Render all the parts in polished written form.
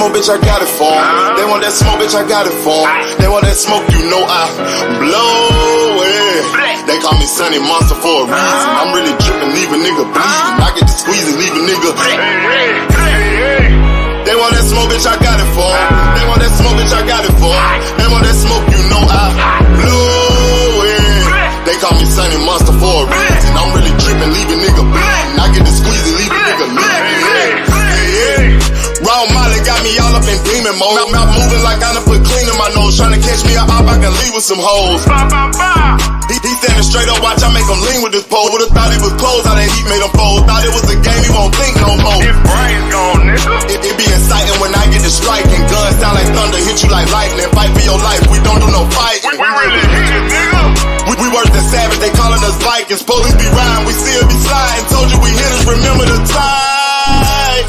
smoke, bitch, I got it for 'em. They want that smoke, bitch, I got it for 'em. They want that smoke, you know I blow it. They call me Sunny Monster for a reason. I'm really tripping, leave a nigga bleeding. I get to squeeze and leave a nigga. They want that smoke, bitch, I got it for 'em. They want that smoke, bitch, I got it for 'em. They want that smoke, you know I blow it. They call me Sunny Monster for a reason. I'm really tripping, leave a nigga bleeding. I get to squeeze and leave a nigga bleeding. Raw Molly got me all up in demon mode. Mouth moving like I done put clean in my nose. Tryna catch me a op, I can leave with some hoes. He standing straight up, watch I make him lean with this pole. Would've thought he was closed, how that heat made him fold. Thought it was a game, he won't think no more. His brain's gone, nigga. It be exciting when I get to striking. Guns sound like thunder, hit you like lightning. Fight for your life, we don't do no fighting. We really hit it, nigga. We worse than savage, they calling us Vikings. Police be riding, we still be sliding. Told you we hitters, remember the time.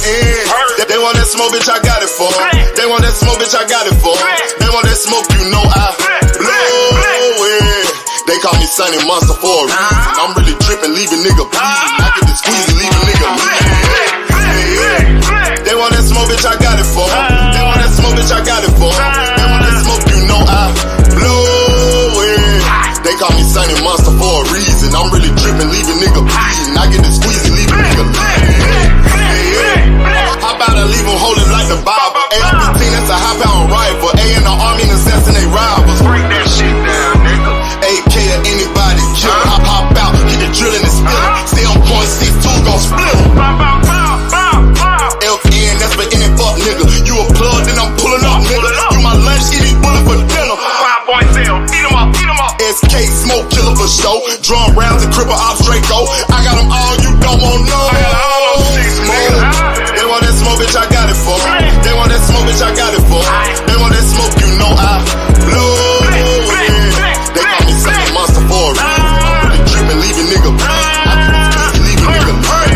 They want that smoke, bitch, I got it for 'em. They want that smoke, bitch, I got it for 'em. They want that smoke, you know I blow it. They call me Sunny Monster for a reason. I'm really tripping, leave a nigga bleeding. I get to squeeze and leave a nigga bleeding. They want that smoke, bitch, I got it for 'em. They want that smoke, bitch, I got it for 'em. They want that smoke, you know I blow it. They call me Sunny Monster for a reason. I'm really tripping, leave a nigga bleeding. I get to squeeze and leave a nigga bleeding. Hop out and leave them holding like the Bible. AR-15, that's a high-power rifle. A in the army and assassinate rivals. Break that shit down, nigga. AK or anybody kill. Hop out, get the drilling and spilling. Stay on point, 6-2 gon' split 'em. LPN, that's for any fuck nigga. You a plug, then I'm pulling up, nigga. You my lunch, eat these bullets for dinner. 5.0, eat 'em up, eat 'em up. SK, smoke killer for show. Drum rounds and cripple ops, Draco. I got them all, you don't want no. I got all those shits, nigga. They want that smoke, bitch, I got it for 'em. They want that smoke, bitch, I got it for 'em. They want that smoke, you know I blow it. They call me Sunny Monster for a reason. I'm really tripping, leave a nigga bleeding. I can squeeze and leave a nigga bleeding.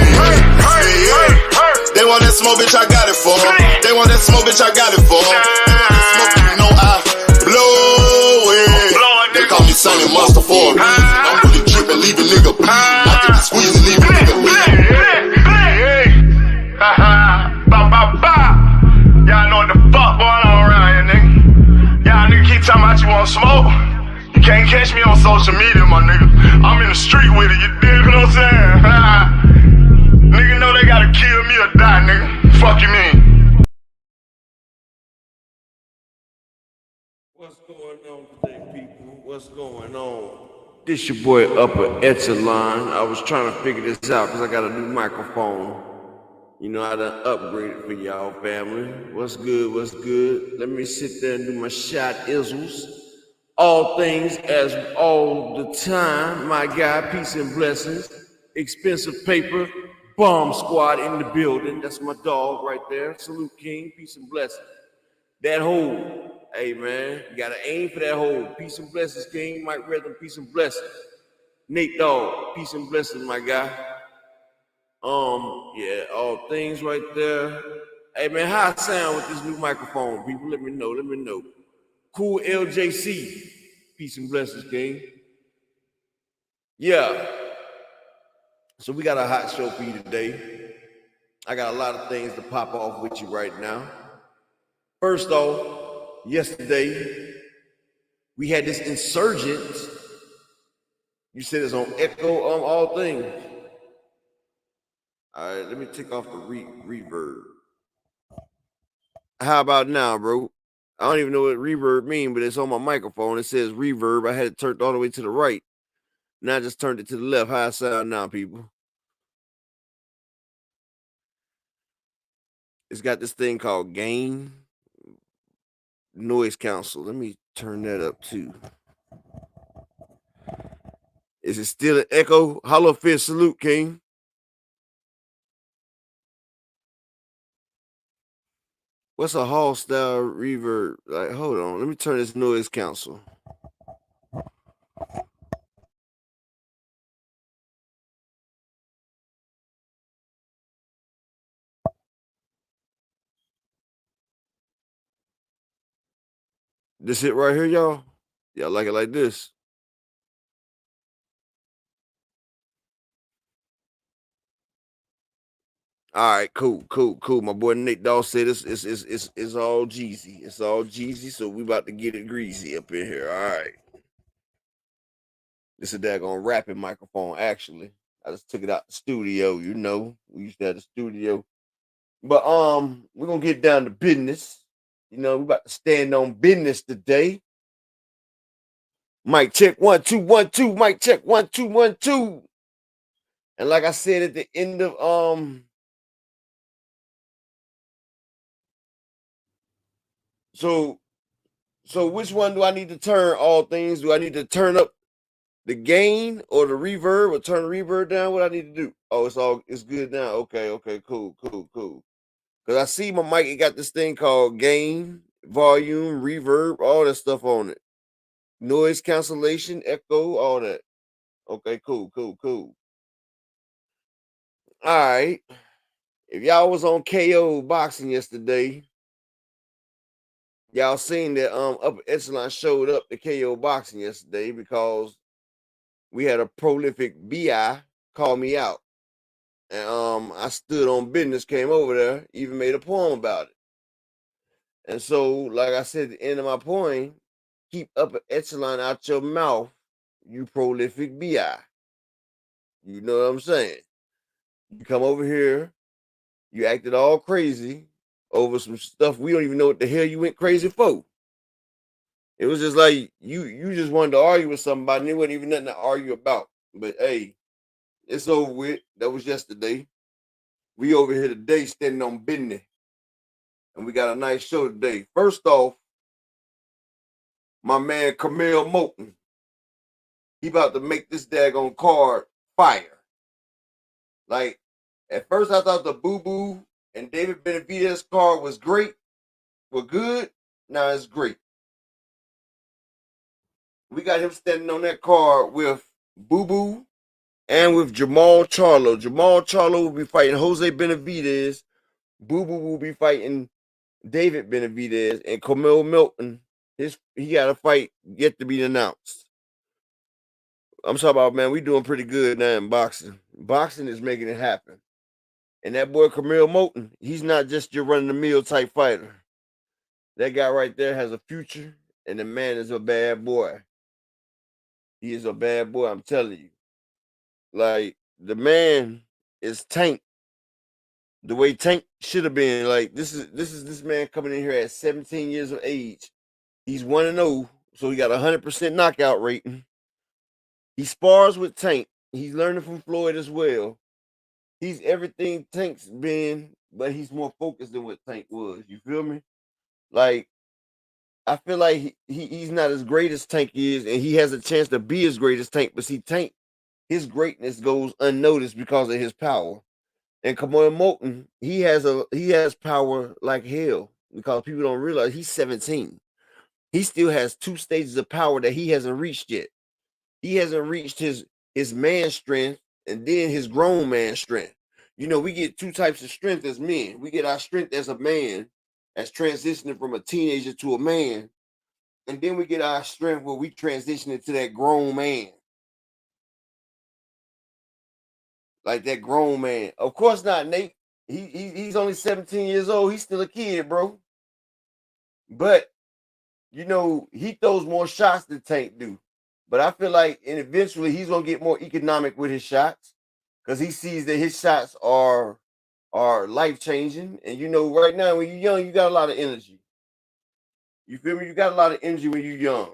They want that smoke, bitch, I got it for 'em. They want that smoke, bitch, I got it for 'em. They want that smoke, you know I blow it. They call me Sunny Monster for a reason. I'm really tripping, leave a nigga bleeding. I can squeeze and leave a nigga bleeding. Y'all know what the fuck going on around here, nigga. Y'all nigga keep talking about you want smoke. You can't catch me on social media, my nigga. I'm in the street with it, you dig what I'm saying? Nigga know they gotta kill me or die, nigga. Fuck you mean? What's going on today, people? What's going on? This your boy Upper Echelon. I was trying to figure this out because I got a new microphone. You know, I done upgraded for y'all, family. What's good? What's good? Let me sit there and do my shot izzles. All things as all the time. My guy, peace and blessings. Expensive paper. Bomb squad in the building. That's my dog right there. Salute King. Peace and blessings. That hole. Hey, man. You got to aim for that hole. Peace and blessings, King. Mike Rhythm, peace and blessings. Nate Dogg, peace and blessings, my guy. Yeah, all things right there. Hey, man, how I sound with this new microphone, people? Let me know. Cool LJC, peace and blessings, King. Yeah. So we got a hot show for you today. I got a lot of things to pop off with you right now. First off, yesterday, we had this insurgent. You said it's on Echo on all things. All right, let me take off the reverb. How about now, bro? I don't even know what reverb means, but it's on my microphone. It says reverb. I had it turned all the way to the right. Now I just turned it to the left. How I sound now, people? It's got this thing called gain noise cancel. Let me turn that up too. Is it still an echo? Hollow fist salute, King. What's a hall style reverb? Like, hold on. Let me turn this noise cancel. This it right here, y'all? Y'all like it like this? All right, cool. My boy Nick Dawg said it's all Jeezy. It's all Jeezy, so we about to get it greasy up in here. All right. This is a daggone rapping microphone, actually. I just took it out the studio, you know. We used to have the studio. But we're gonna get down to business. You know, we about to stand on business today. Mic check 1 2 1 2. Mic check 1 2 1 2. And like I said at the end of so which one do I need to turn all things? Do I need to turn up the gain or the reverb or turn the reverb down? What I need to do? Oh, it's good now. Okay, cool. Cause I see my mic, it got this thing called gain, volume, reverb, all that stuff on it. Noise cancellation, echo, all that. Okay, cool. All right. If y'all was on KO boxing yesterday, y'all seen that Upper Echelon showed up to KO boxing yesterday because we had a prolific BI call me out. And I stood on business, came over there, even made a poem about it. And so, like I said at the end of my poem, keep Upper Echelon out your mouth, you prolific BI. You know what I'm saying? You come over here, you acted all crazy over some stuff we don't even know what the hell you went crazy for. It was just like you just wanted to argue with somebody and there wasn't even nothing to argue about. But hey, it's over with. That was yesterday. We over here today standing on business. And we got a nice show today. First off, my man Camille Moten. He about to make this daggone card fire. Like, at first I thought the Boo Boo and David Benavidez card was great, were good. Now it's great. We got him standing on that card with Boo Boo and with Jamal Charlo. Jamal Charlo will be fighting Jose Benavidez. Boo Boo will be fighting David Benavidez, and Camille Milton. He got a fight yet to be announced. I'm talking about, man, we doing pretty good now in boxing. Boxing is making it happen. And that boy Camille Moten, he's not just your run-of-the-mill type fighter. That guy right there has a future, and the man is a bad boy. He is a bad boy, I'm telling you. Like, the man is Tank. The way Tank should have been. Like, this man coming in here at 17 years of age. He's 1-0, so he got 100% knockout rating. He spars with Tank. He's learning from Floyd as well. He's everything Tank's been, but he's more focused than what Tank was. You feel me? Like, I feel like he's not as great as Tank is, and he has a chance to be as great as Tank. But see, Tank, his greatness goes unnoticed because of his power. And Kamoy Moten, he has power like hell because people don't realize he's 17. He still has 2 stages of power that he hasn't reached yet. He hasn't reached his man strength and then his grown man strength. You know, we get 2 types of strength as men. We get our strength as a man, as transitioning from a teenager to a man. And then we get our strength where we transition into that grown man. Like that grown man. Of course not, Nate. He's only 17 years old. He's still a kid, bro. But, you know, he throws more shots than Tank do. But I feel like, and eventually he's gonna get more economic with his shots because he sees that his shots are life changing. And you know, right now when you're young, you got a lot of energy. You feel me? You got a lot of energy when you're young.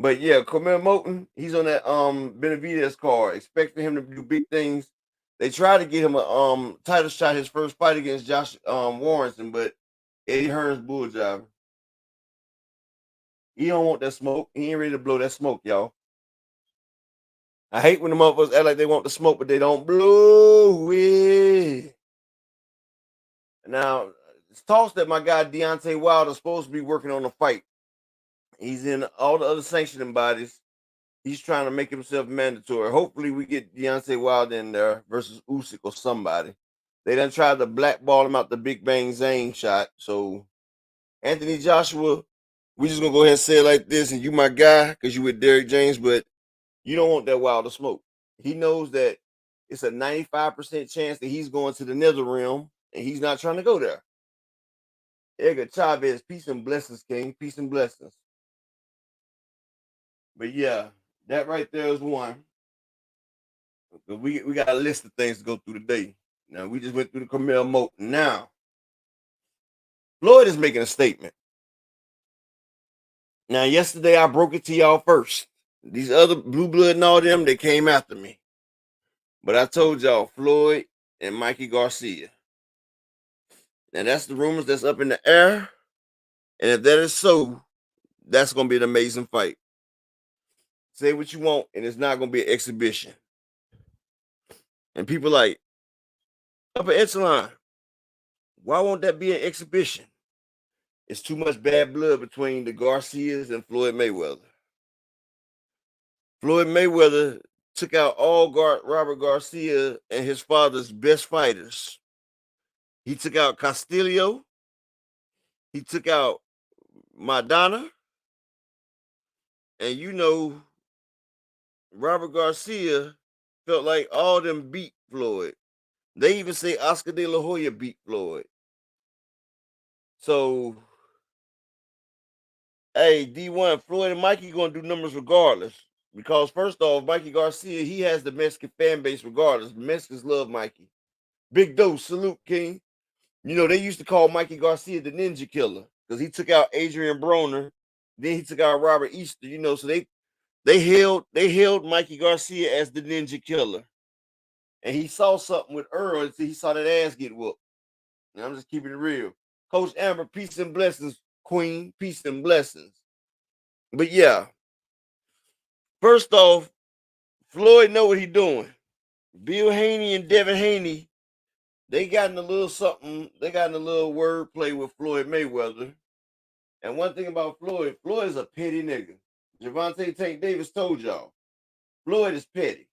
But yeah, Camille Moten, he's on that Benavidez card. Expect for him to do big things. They tried to get him a title shot his first fight against Josh Warrington, but Eddie Hearn's bull job. He don't want that smoke. He ain't ready to blow that smoke, y'all. I hate when the motherfuckers act like they want the smoke, but they don't blow it. Now, it's tossed that my guy Deontay Wilder is supposed to be working on a fight. He's in all the other sanctioning bodies. He's trying to make himself mandatory. Hopefully, we get Deontay Wilder in there versus Usyk or somebody. They done tried to blackball him out the Big Bang Zane shot. So, Anthony Joshua, we just gonna go ahead and say it like this, and you my guy because you with Derrick James, but you don't want that Wilder smoke. He knows that it's a 95% chance that he's going to the nether realm, and he's not trying to go there. Edgar Chavez, peace and blessings, King. Peace and blessings. But yeah, that right there is one. We got a list of things to go through today. Now, we just went through the Camille Moat. Now, Floyd is making a statement. Now, yesterday I broke it to y'all first. These other blue blood and all them, they came after me. But I told y'all, Floyd and Mikey Garcia. Now, that's the rumors that's up in the air. And if that is so, that's going to be an amazing fight. Say what you want, and it's not going to be an exhibition. And people like, upper echelon, why won't that be an exhibition? It's too much bad blood between the Garcias and Floyd Mayweather. Floyd Mayweather took out all Robert Garcia and his father's best fighters. He took out Castillo. He took out Madonna. And you know, Robert Garcia felt like all of them beat Floyd. They even say Oscar De La Hoya beat Floyd. So, hey, D1, Floyd and Mikey going to do numbers regardless. Because first off, Mikey Garcia, he has the Mexican fan base regardless. The Mexicans love Mikey. Big dose, salute, King. You know, they used to call Mikey Garcia the Ninja Killer because he took out Adrian Broner. Then he took out Robert Easter, you know, so they hailed Mikey Garcia as the Ninja Killer. And he saw something with Earl, and he saw that ass get whooped. And I'm just keeping it real. Coach Amber, peace and blessings, Queen, peace and blessings. But yeah, first off, Floyd know what he doing. Bill Haney and Devin Haney, they got in a little something. They got in a little wordplay with Floyd Mayweather. And one thing about Floyd is a petty nigga. Javante Tank Davis told y'all, Floyd is petty.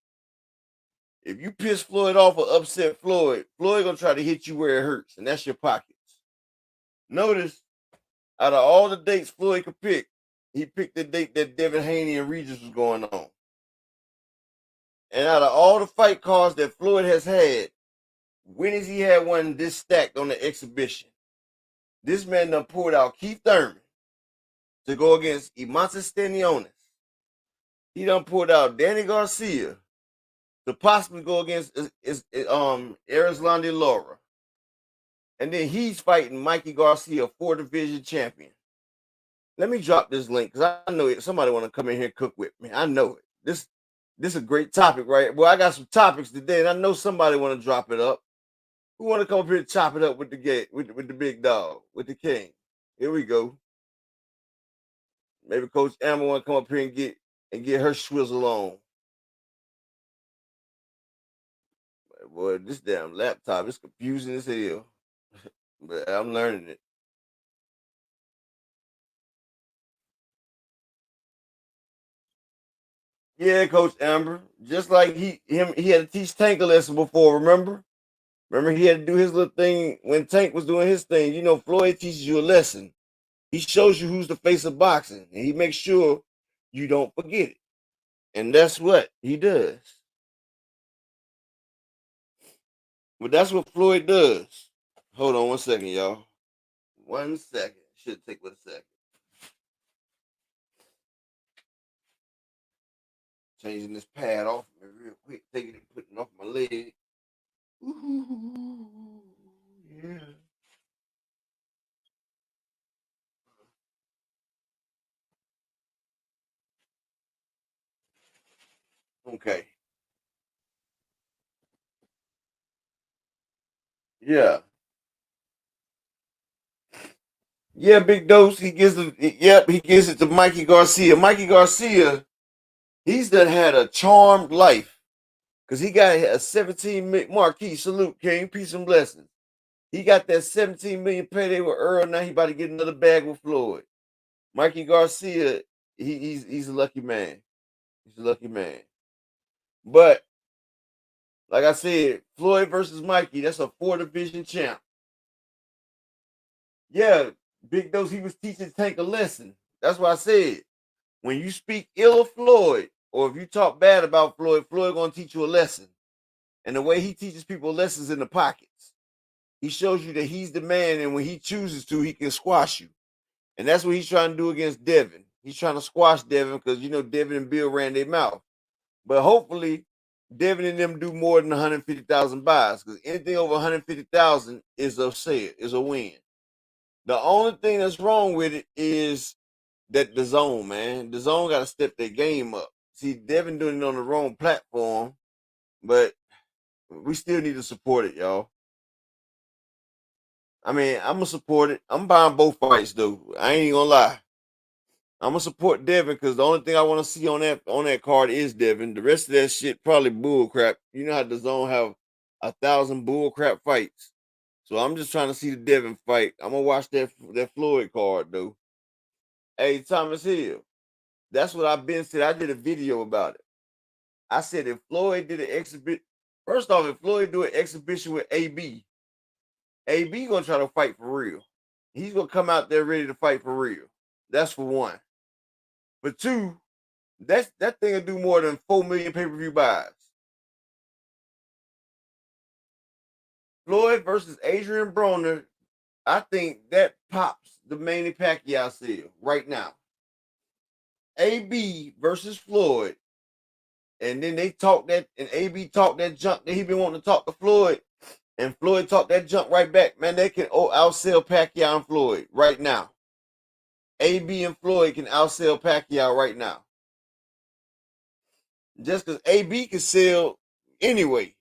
If you piss Floyd off or upset Floyd gonna try to hit you where it hurts, and that's your pockets. Notice, out of all the dates Floyd could pick, he picked the date that Devin Haney and Regis was going on. And out of all the fight cards that Floyd has had, when has he had one this stacked on the exhibition? This man done pulled out Keith Thurman to go against Imanta Stanionis. He done pulled out Danny Garcia to possibly go against Erislandy Laura. And then he's fighting Mikey Garcia, 4-division champion. Let me drop this link because I know somebody want to come in here and cook with me. I know it. This is a great topic, right? Well, I got some topics today, and I know somebody want to drop it up. Who want to come up here and chop it up with the big dog, with the king? Here we go. Maybe Coach Amber want to come up here and get her swizzle on. Boy, this damn laptop is confusing as hell. But I'm learning it. Yeah, Coach Amber. Just like he had to teach Tank a lesson before, remember? Remember he had to do his little thing when Tank was doing his thing. You know, Floyd teaches you a lesson. He shows you who's the face of boxing, and he makes sure you don't forget it. And that's what he does. But that's what Floyd does. Hold on 1 second, y'all. 1 second. Should take 1 second. Changing this pad off real quick, taking it, putting it off my leg. Ooh, yeah. Okay. Yeah. Yeah, big dose. He gives it to Mikey Garcia. Mikey Garcia, he's done had a charmed life. Because he got a 17 marquee. Salute, King. Peace and blessings. He got that 17 million payday with Earl. Now he about to get another bag with Floyd. Mikey Garcia, he's a lucky man. He's a lucky man. But like I said, Floyd versus Mikey, that's a 4-division champ. Yeah, big dose. He was teaching Tank a lesson. That's what I said. When you speak ill of Floyd, or if you talk bad about Floyd gonna teach you a lesson. And the way he teaches people lessons in the pockets, he shows you that he's the man, and when he chooses to, he can squash you. And that's what he's trying to do against Devin. He's trying to squash Devin because Devin and Bill ran their mouth. But hopefully, Devin and them do more than 150,000 buys, because anything over 150,000 is a win. The only thing that's wrong with it is that the zone, man. The zone got to step their game up. See, Devin doing it on the wrong platform, but we still need to support it, y'all. I mean, I'm gonna support it. I'm buying both fights though. I ain't gonna lie. I'm gonna support Devin because the only thing I want to see on that card is Devin. The rest of that shit probably bull crap. You know how the zone have 1,000 bull crap fights. So I'm just trying to see the Devin fight. I'm gonna watch that Floyd card though. Hey, Thomas Hill. That's what I've been said. I did a video about it. I said if Floyd did an exhibit, first off, if Floyd do an exhibition with AB gonna try to fight for real. He's gonna come out there ready to fight for real. That's for one. For two, that thing will do more than 4 million pay-per-view buys. Floyd versus Adrian Broner, I think that pops the Manny Pacquiao sale right now. AB versus Floyd, and then they talk that, and AB talk that junk that he been wanting to talk to Floyd, and Floyd talk that junk right back. Man, they can outsell Pacquiao and Floyd right now. AB and Floyd can outsell Pacquiao right now. Just because AB can sell anyway,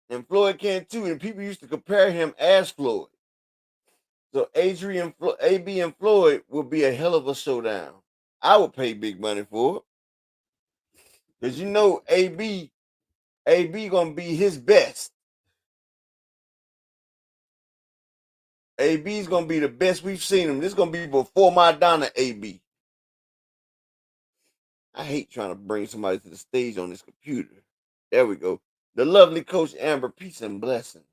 and Floyd can too, and people used to compare him as Floyd. So AB and Floyd will be a hell of a showdown. I would pay big money for it. Because AB gonna be his best. AB's gonna be the best we've seen him. This is gonna be before Maidana AB. I hate trying to bring somebody to the stage on this computer. There we go. The lovely Coach Amber, peace and blessings.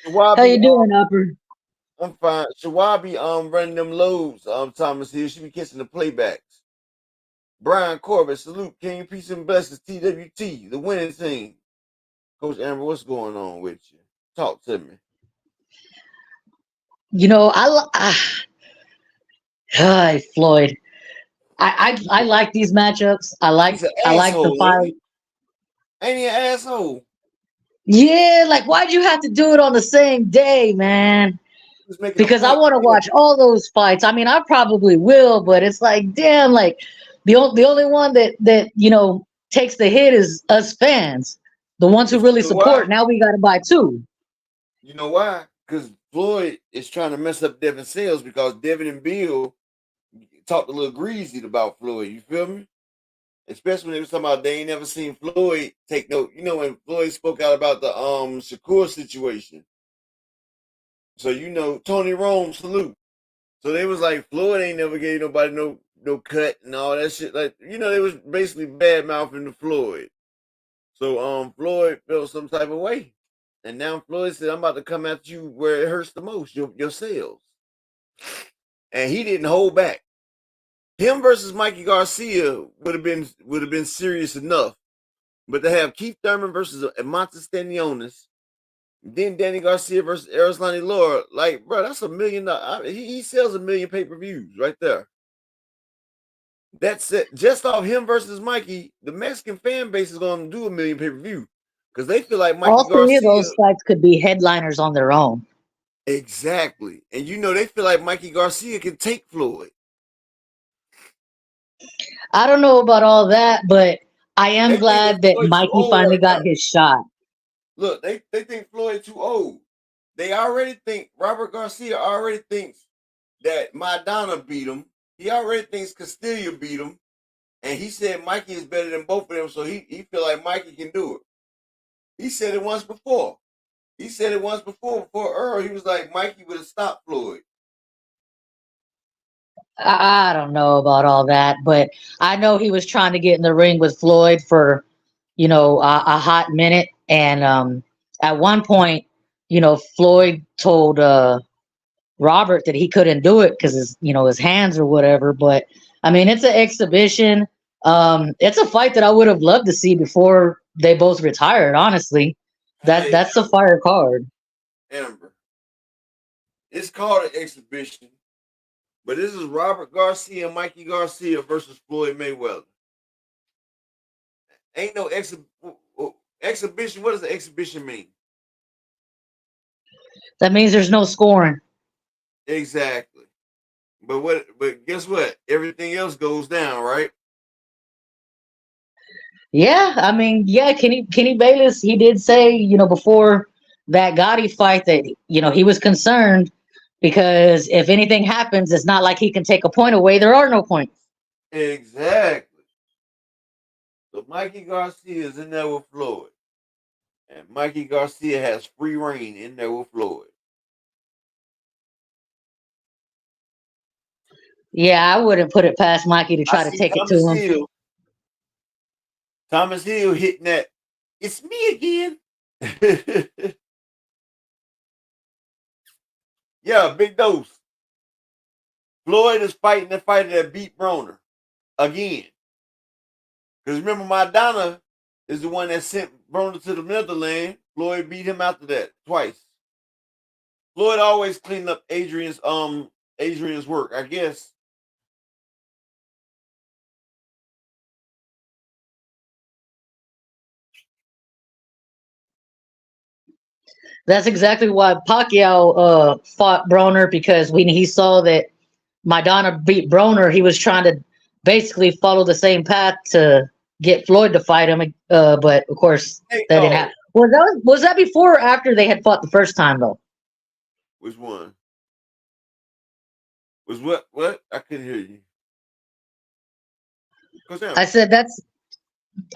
Shawabi, How you doing, Upper? I'm fine. Shawabi running them loads, Thomas here. She be catching the playbacks. Brian Corbett, salute, King, peace and blessings, TWT, the winning team. Coach Amber, what's going on with you? Talk to me. You know, hi, Floyd. I like these matchups. He's an I like the asshole, fight. ain't he an asshole? Yeah, like why'd you have to do it on the same day, man? He's making a Because I point. want to watch all those fights. I mean, I probably will, but it's like, damn, like the only one that takes the hit is us fans, the ones who But you really know why? support. Now we got to buy two. You know why? Because Floyd is trying to mess up Devin's sales because Devin and Bill talked a little greasy about Floyd. You feel me? Especially when they was talking about they ain't never seen Floyd take no. You know when Floyd spoke out about the Shakur situation. So Tony Rome salute. So they was like Floyd ain't never gave nobody no cut and all that shit. Like they was basically bad mouthing the Floyd. So Floyd felt some type of way. And now Floyd said, I'm about to come at you where it hurts the most, your sales. And he didn't hold back. Him versus Mikey Garcia would have been serious enough. But to have Keith Thurman versus Montes Stanionis, then Danny Garcia versus Eroslani Laura, like, bro, that's $1 million. He sells 1 million pay-per-views right there. That's it. Just off him versus Mikey, the Mexican fan base is going to do 1 million pay-per-view because they feel like Mikey All three of Garcia. those fights could be headliners on their own. Exactly. And they feel like Mikey Garcia can take Floyd. I don't know about all that, but I am They think glad that Floyd too Mikey old finally right got now. his shot. Look, they think Floyd too old. They already think Robert Garcia already thinks that Maidana beat him. He already thinks Castilla beat him. And he said Mikey is better than both of them, so he feel like Mikey can do it. He said it once before. Before Earl, he was like Mikey would have stopped Floyd. I don't know about all that, but I know he was trying to get in the ring with Floyd for, a hot minute. And at one point, Floyd told Robert that he couldn't do it because his hands or whatever. But I mean, it's an exhibition. It's a fight that I would have loved to see before they both retired. Honestly, Hey, that's a fire card. Amber, it's called an exhibition, but this is Robert Garcia and Mikey Garcia versus Floyd Mayweather. Ain't no exhibition. What does the exhibition mean? That means there's no scoring. Exactly. But what? But guess what? Everything else goes down, right? Yeah, I mean, yeah, Kenny Bayless, he did say, before that Gotti fight that, he was concerned because if anything happens, it's not like he can take a point away. There are no points. Exactly. So Mikey Garcia is in there with Floyd, and Mikey Garcia has free reign in there with Floyd. Yeah, I wouldn't put it past Mikey to I try to see take it to Thomas him. Hill. Thomas Hill hitting that. It's me again. Yeah, big dose. Floyd is fighting the fighter that beat Broner again. Because remember, Madonna is the one that sent Broner to the Netherlands. Floyd beat him after that twice. Floyd always cleaned up Adrian's work, I guess. That's exactly why Pacquiao fought Broner, because when he saw that Madonna beat Broner, he was trying to basically follow the same path to get Floyd to fight him. But of course, Hey, that didn't oh, happen. Was that before or after they had fought the first time though? which one? Was what? What? I couldn't hear you. Go I down. said that's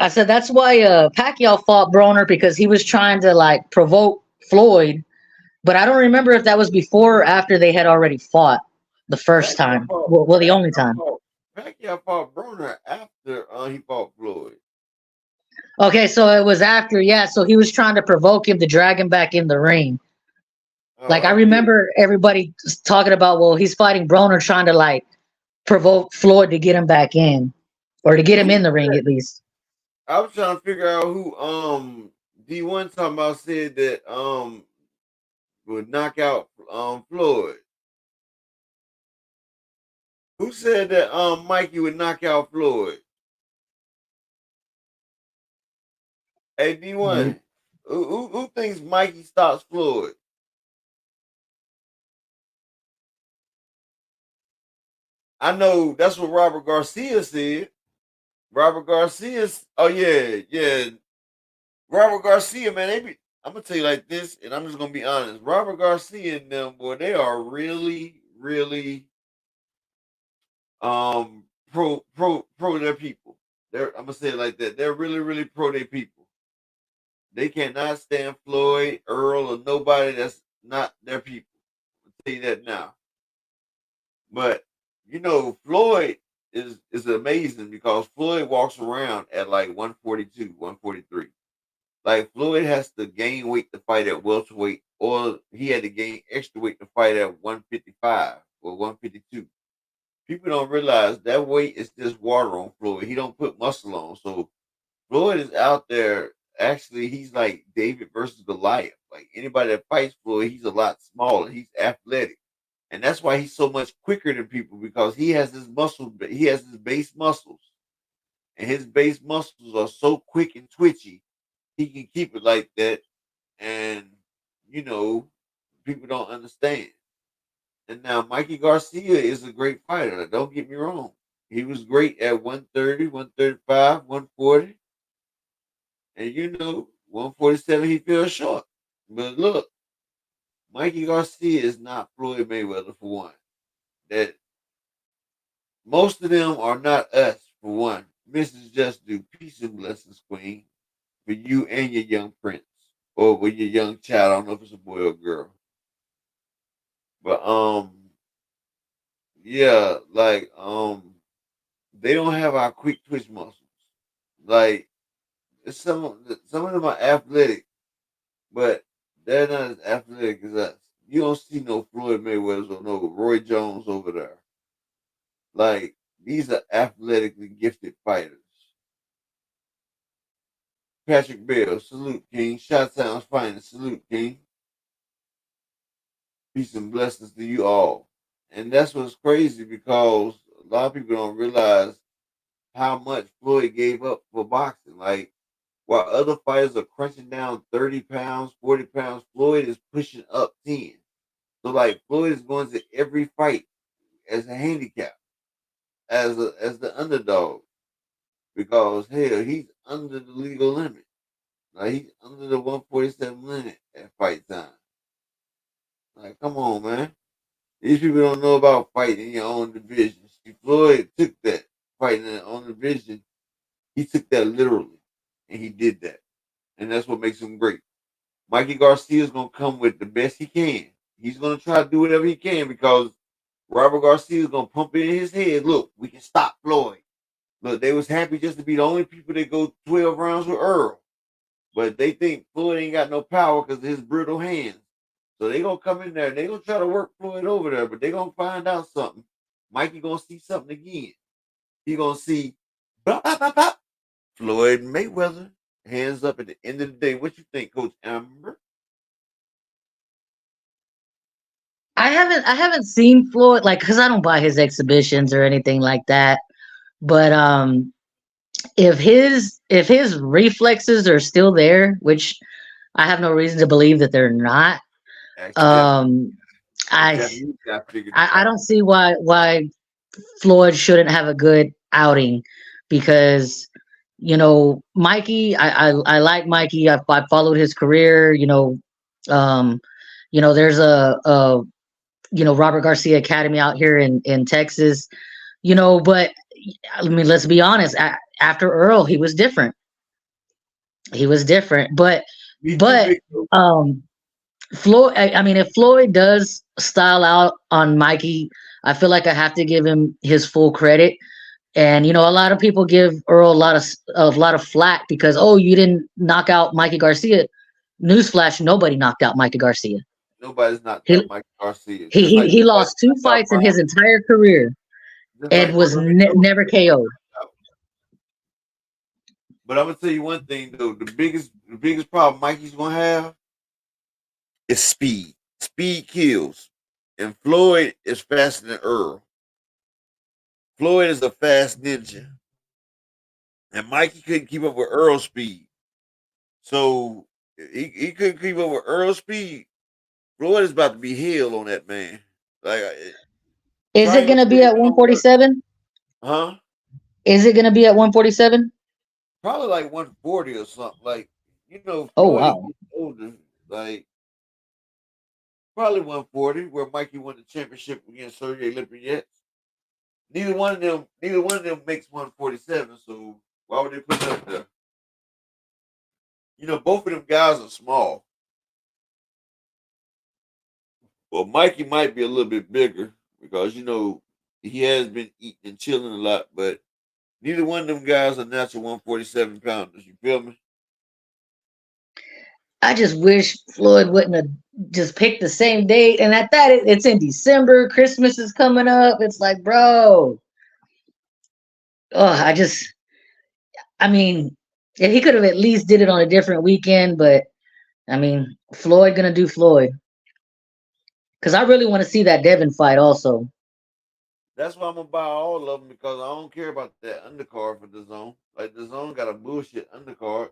I said that's why Pacquiao fought Broner, because he was trying to like provoke Floyd. But I don't remember if that was before or after they had already fought the first Pacquiao time. fought, Well, the only Pacquiao time. fought, Pacquiao fought Broner after he fought Floyd. Okay, so it was after, yeah. So he was trying to provoke him to drag him back in the ring. Oh, Like I I get it. remember everybody talking about, well, he's fighting Broner, trying to like provoke Floyd to get him back in, or to get him Who in the ring said? at least. I was trying to figure out who D1 talking about said that would knock out Floyd. Who said that Mikey would knock out Floyd? Hey D1, who thinks Mikey stops Floyd? I know that's what Robert Garcia said. Robert Garcia's oh yeah. Robert Garcia, man, I'm gonna tell you like this, and I'm just gonna be honest. Robert Garcia and them, boy, they are really, really pro their people. I'm gonna say it like that. They're really, really pro their people. They cannot stand Floyd, Earl, or nobody that's not their people. I'll tell you that now. But Floyd is amazing because Floyd walks around at like 142, 143. Like Floyd has to gain weight to fight at welterweight, or he had to gain extra weight to fight at 155 or 152. People don't realize that weight is just water on Floyd. He don't put muscle on. So Floyd is out there. Actually, he's like David versus Goliath. Like anybody that fights Floyd, he's a lot smaller. He's athletic. And that's why he's so much quicker than people, because he has his muscle, he has his base muscles. And his base muscles are so quick and twitchy, he can keep it like that. And, you know, people don't understand. And now Mikey Garcia is a great fighter. Don't get me wrong. He was great at 130, 135, 140. And 147 he fell short. But look, Mikey Garcia is not Floyd Mayweather for one. That most of them are not us for one. Mrs. Just Do, peace and blessings, Queen, for you and your young prince. Or with your young child. I don't know if it's a boy or girl. But yeah, like they don't have our quick twitch muscles. Like some of them are athletic, but they're not as athletic as us. You don't see no Floyd Mayweather's or no Roy Jones over there. Like These are athletically gifted fighters. Patrick Bell, salute, King. Shot Sounds finest, salute, King. Peace and blessings to you all. And that's what's crazy because a lot of people don't realize how much Floyd gave up for boxing. Like, while other fighters are crunching down 30 pounds, 40 pounds, Floyd is pushing up 10. So, like, Floyd is going to every fight as a handicap, as the underdog. Because, hell, he's under the legal limit. Like, he's under the 147 limit at fight time. Like, come on, man. These people don't know about fighting in your own division. See, Floyd took that fighting in his own division. He took that literally, and he did that, and that's what makes him great. Mikey Garcia is gonna come with the best he can. He's gonna try to do whatever he can because Robert Garcia is gonna pump it in his head. Look, we can stop Floyd. Look, they was happy just to be the only people that go 12 rounds with Earl, but they think Floyd ain't got no power because of his brittle hands. So they gonna come in there and they gonna try to work Floyd over there, but they gonna find out something. Mikey gonna see something again. He gonna see blah, blah, blah, blah. Floyd Mayweather. Hands up at the end of the day. What you think, Coach Amber? I haven't seen Floyd like because I don't buy his exhibitions or anything like that. But if his reflexes are still there, which I have no reason to believe that they're not, Ask the Japanese. um, The I Japanese guy figured it I out. don't see why Floyd shouldn't have a good outing because Mikey, I like Mikey. I followed his career. Um, there's a Robert Garcia Academy out here in Texas. But I mean, let's be honest. After Earl, he was different. He was different. But Me too, but big coach. um, Floyd. I mean, if Floyd does style out on Mikey, I feel like I have to give him his full credit. And a lot of people give Earl a lot of flack because you didn't knock out Mikey Garcia. Newsflash: nobody knocked out Mikey Garcia. Nobody's knocked He out Mike Garcia. he Just he, like he nobody lost two knocked out fights in his Brown. entire career Just and like was Muhammad Joe. never KO'd. But I'm gonna tell you one thing though. The biggest problem Mikey's gonna have is speed. Speed kills. And Floyd is faster than Earl. Floyd is a fast ninja. And Mikey couldn't keep up with Earl's speed. So he couldn't keep up with Earl's speed. Floyd is about to be hell on that man. Like Is it gonna triangle be at don't work. 147? Huh? Is it gonna be at 147? Probably like 140 or something. Like, Oh Floyd is wow. getting older. Like probably 140, where Mikey won the championship against Sergey Lipinets. Neither one of them makes 147, so why would they put it up there? Both of them guys are small. Well, Mikey might be a little bit bigger because he has been eating and chilling a lot, but neither one of them guys are natural 147 pounders. You feel me? I just wish Floyd wouldn't have just picked the same date. And at that, it's in December. Christmas is coming up. It's like, bro. Oh, I mean, if he could have at least did it on a different weekend, but I mean, Floyd gonna do Floyd because I really want to see that Devin fight also. That's why I'm gonna buy all of them because I don't care about that undercard for the zone. Like the zone got a bullshit undercard,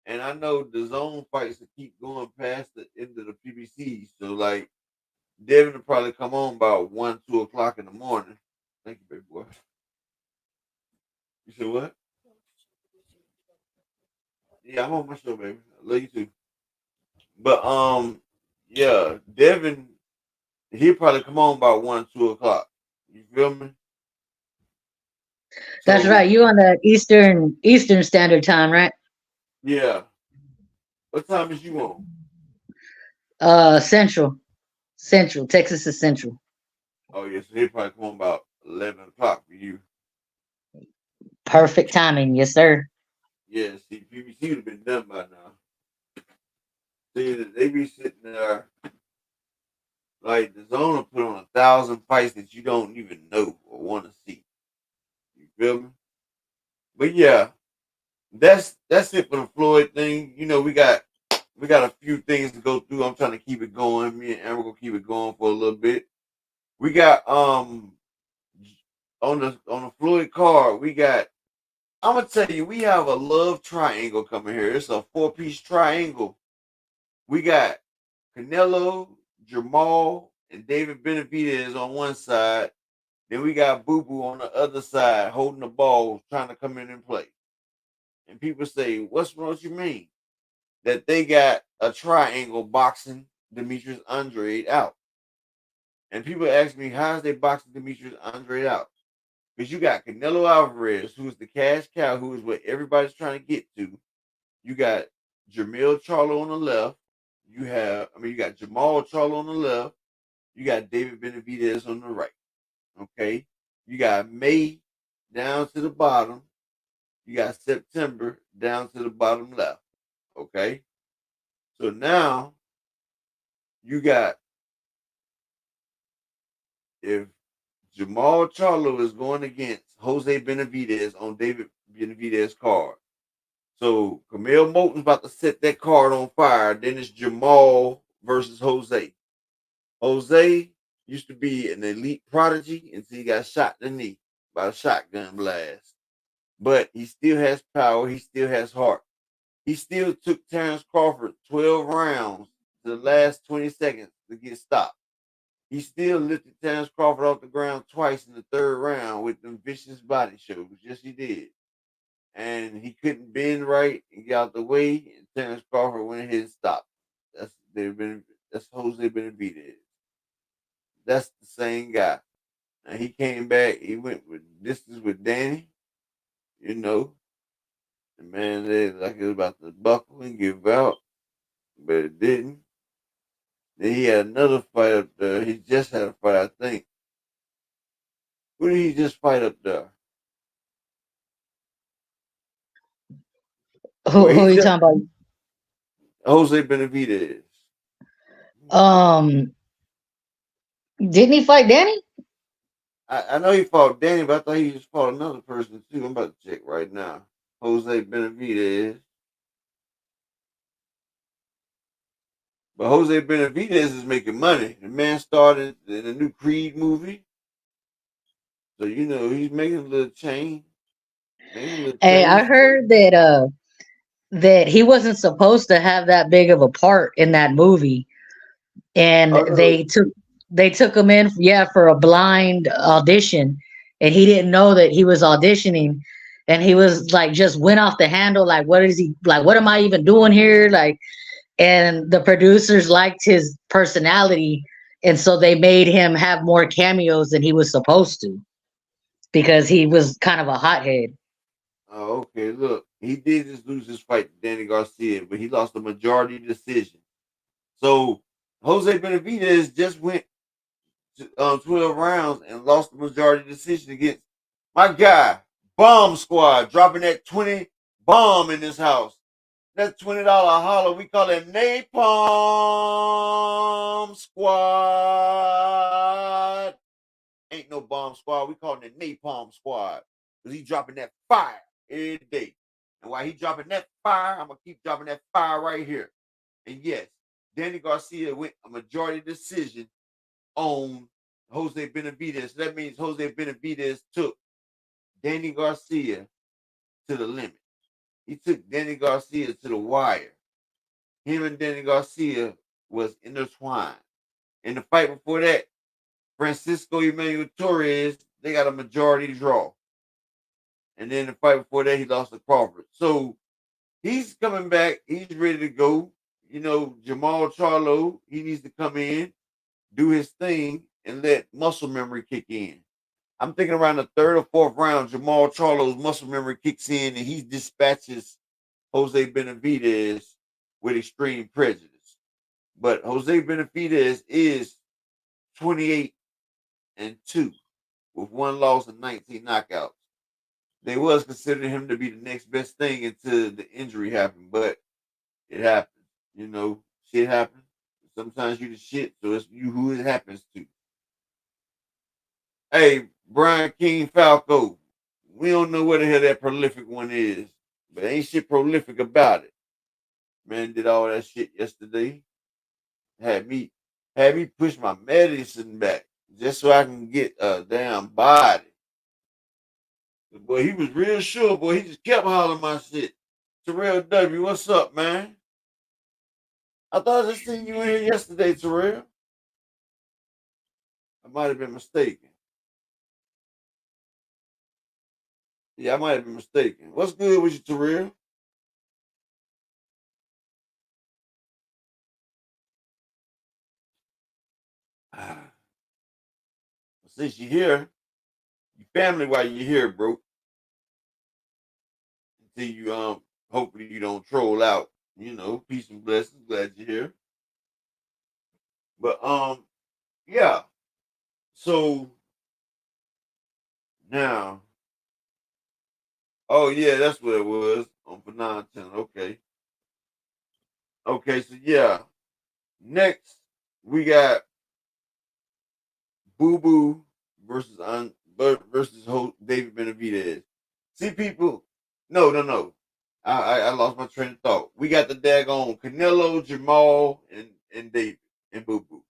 and I know the zone fights to keep going past the end of the PBC. So like Devin will probably come on about 1, 2 o'clock in the morning. Thank you, baby boy. You said what? Yeah, I'm on my show, baby. I love you too. But yeah, Devin, he'll probably come on about 1, 2 o'clock. You feel me? That's So right. You on the Eastern Standard Time, right? yeah, what time is you on? Central. Texas is Central. Oh yeah, so he'll probably come on about 11 o'clock for you. Perfect timing, yes, sir. Yeah, see, PBC would have been done by now. See, they be sitting there like the zone will put on 1,000 fights that you don't even know or want to see. feel me? But yeah, that's it for the Floyd thing. You know, we got a few things to go through. I'm trying to keep it going. Me and Amber gonna keep it going for a little bit. We got on the Floyd card, we got I'm gonna tell you, we have a love triangle coming here. It's a four-piece triangle. We got Canelo, Jamal, and David Benavidez on one side. Then we got Boo Boo on the other side, holding the ball, trying to come in and play. And people say, "What's what you mean?" That they got a triangle boxing Demetrius Andrade out. And people ask me, "How's they boxing Demetrius Andrade out?" Because you got Canelo Alvarez, who's the cash cow, who is what everybody's trying to get to. You got Jermell Charlo on the left. You got Jamal Charlo on the left. You got David Benavidez on the right. Okay. You got May down to the bottom. You got September down to the bottom left. Okay. So now you got, if Jamal Charlo is going against Jose Benavidez on David Benavidez card. So Camille Moulton's about to set that card on fire. Then it's Jamal versus Jose. Jose used to be an elite prodigy until he got shot in the knee by a shotgun blast. But he still has power. He still has heart. He still took Terrence Crawford 12 rounds to the last 20 seconds to get stopped. He still lifted Terrence Crawford off the ground twice in the third round with them vicious body shows. Yes, he did. And he couldn't bend right and get out the way, and Terrence Crawford went ahead and stopped. That's Jose Benavidez. That's the same guy. And he came back. He went with distance with Danny. You know, the man looked like it was about to buckle and give out, but it didn't. Then he had another fight up there. He just had a fight, I think. Who did he just fight up there? Who Well, who he are you just talking Jose Benavidez. about? Didn't he fight Danny? I know he fought Danny, but I thought he just fought another person too. I'm about to check right now. Jose Benavidez. But Jose Benavidez is making money. The man started in a new Creed movie. So you know he's making a little change. Making a little Hey, I change. heard that he wasn't supposed to have that big of a part in that movie, and Oh no. they took him in, yeah, for a blind audition, and he didn't know that he was auditioning, and he was like just went off the handle, like what is he like? What am I even doing here? Like, and the producers liked his personality, and so they made him have more cameos than he was supposed to because he was kind of a hothead. Oh, okay. Look, he did just lose his fight to Danny Garcia, but he lost a majority decision. So Jose Benavidez just went 12 rounds and lost the majority decision against my guy, Bomb Squad, dropping that 20 bomb in this house. That $20 holler, we call it Napalm Squad. Ain't no bomb squad, we call it Napalm Squad. Because he dropping that fire every day. And while he dropping that fire, I'm going to keep dropping that fire right here. And yes, Danny Garcia went a majority decision on Jose Benavidez. So that means Jose Benavidez took Danny Garcia to the limit. He took Danny Garcia to the wire. Him and Danny Garcia was intertwined. In the fight before that, Francisco Emmanuel Torres, they got a majority draw. And then the fight before that, he lost to Crawford. So he's coming back. He's ready to go. You know, Jamal Charlo, he needs to come in, do his thing, and let muscle memory kick in. I'm thinking around the third or fourth round, Jamal Charlo's muscle memory kicks in and he dispatches Jose Benavidez with extreme prejudice. But Jose Benavidez is 28-2 with one loss and 19 knockouts. They was considering him to be the next best thing until the injury happened, but it happened. You know, shit happens. Sometimes you the shit, so it's you who it happens to. Hey, Brian King Falco, we don't know what the hell that prolific one is, but ain't shit prolific about it. Man did all that shit yesterday. Had me push my medicine back just so I can get a damn body. Boy, he was real sure, boy. He just kept hollering my shit. Terrell W, what's up, man? I thought I just seen you in here yesterday, Terrell. I might have been mistaken. Yeah, I might have been mistaken. What's good with you, Terrell? Since you're here, your family while you're here, bro. Until you hopefully you don't troll out. You know, peace and blessings. Glad you're here. But yeah. So now, oh yeah, that's what it was on for 910. Okay. Okay, so yeah. Next we got Boo Boo versus David Benavidez. See people, no. I lost my train of thought. We got the daggone Canelo, Jamal, and David and Boo Boo.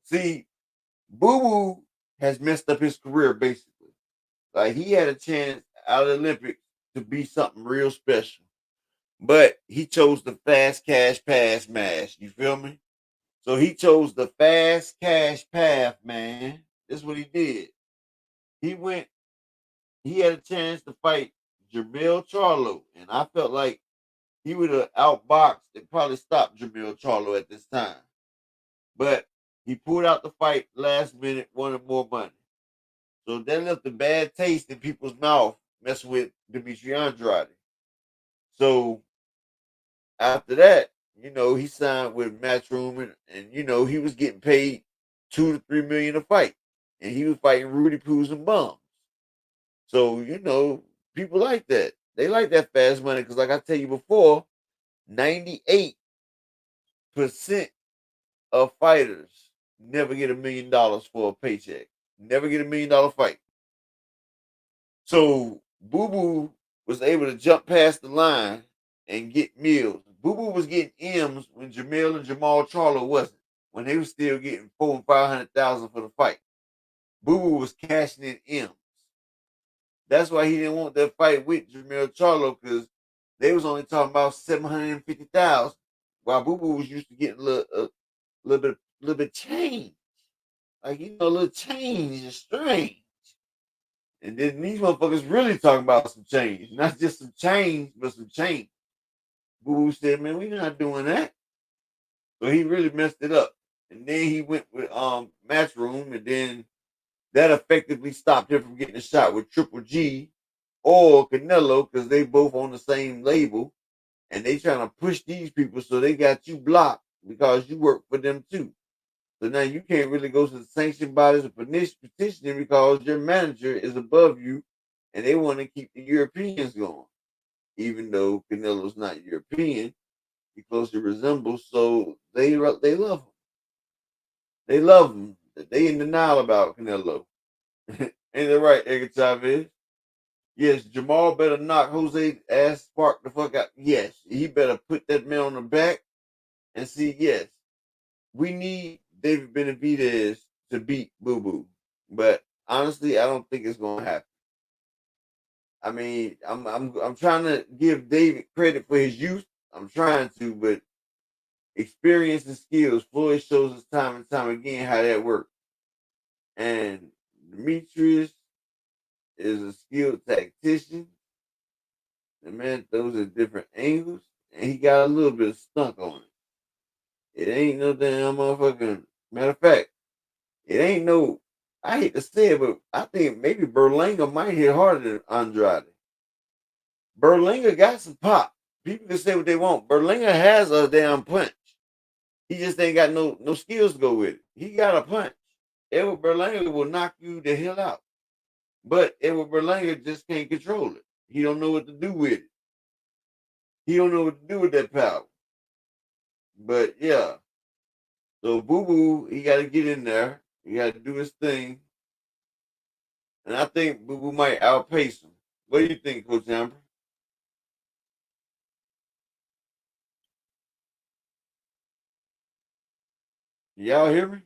See, Boo Boo has messed up his career basically. Like he had a chance out of the Olympics to be something real special, but he chose the fast cash pass mash. You feel me? So he chose the fast cash path, man. This is what he did. He went. He had a chance to fight Jamil Charlo, and I felt like he would have outboxed and probably stopped Jamil Charlo at this time. But he pulled out the fight last minute, wanted more money. So that left a bad taste in people's mouth messing with Dimitri Andrade. So after that, he signed with Matchroom and he was getting paid 2 to 3 million a fight. And he was fighting Rudy Poos and bums. So, people like that. They like that fast money because like I tell you before, 98% of fighters never get $1 million for a paycheck. Never get $1 million fight. So Boo Boo was able to jump past the line and get meals. Boo Boo was getting M's when Jamil and Jamal Charlo wasn't. When they were still getting 400,000 and 500,000 for the fight. Boo Boo was cashing in M's. That's why he didn't want that fight with Jamil Charlo because they was only talking about 750,000, while Boo Boo was used to getting a little bit change, like a little change is strange. And then these motherfuckers really talking about some change, not just some change, but some change. Boo Boo said, "Man, we not doing that." So he really messed it up. And then he went with Matchroom, and then that effectively stopped him from getting a shot with Triple G or Canelo because they both on the same label, and they trying to push these people so they got you blocked because you work for them too. So now you can't really go to the sanctioned bodies of petitioning because your manager is above you, and they want to keep the Europeans going, even though Canelo's not European. He closely resembles, so they love him. They love him. They in denial about Canelo. Ain't that right, Edgar Chavez? Yes, Jamal better knock Jose ass spark the fuck out. Yes, he better put that man on the back and see. Yes, we need David Benavidez to beat Boo Boo, but honestly, I don't think it's gonna happen. I mean, I'm trying to give David credit for his youth. I'm trying to, but experience and skills, Floyd shows us time and time again how that works. And Demetrius is a skilled tactician. The man throws at different angles, and he got a little bit of stunk on it. It ain't no damn motherfucking. Matter of fact, it ain't no. I hate to say it, but I think maybe Berlanga might hit harder than Andrade. Berlanga got some pop. People can say what they want. Berlanga has a damn punch. He just ain't got no skills to go with it. He got a punch. Edward Berlanga will knock you the hell out. But Edward Berlanga just can't control it. He don't know what to do with it. He don't know what to do with that power. But yeah. So Boo Boo, he got to get in there. He got to do his thing. And I think Boo Boo might outpace him. What do you think, Coach Amber? Y'all hear me?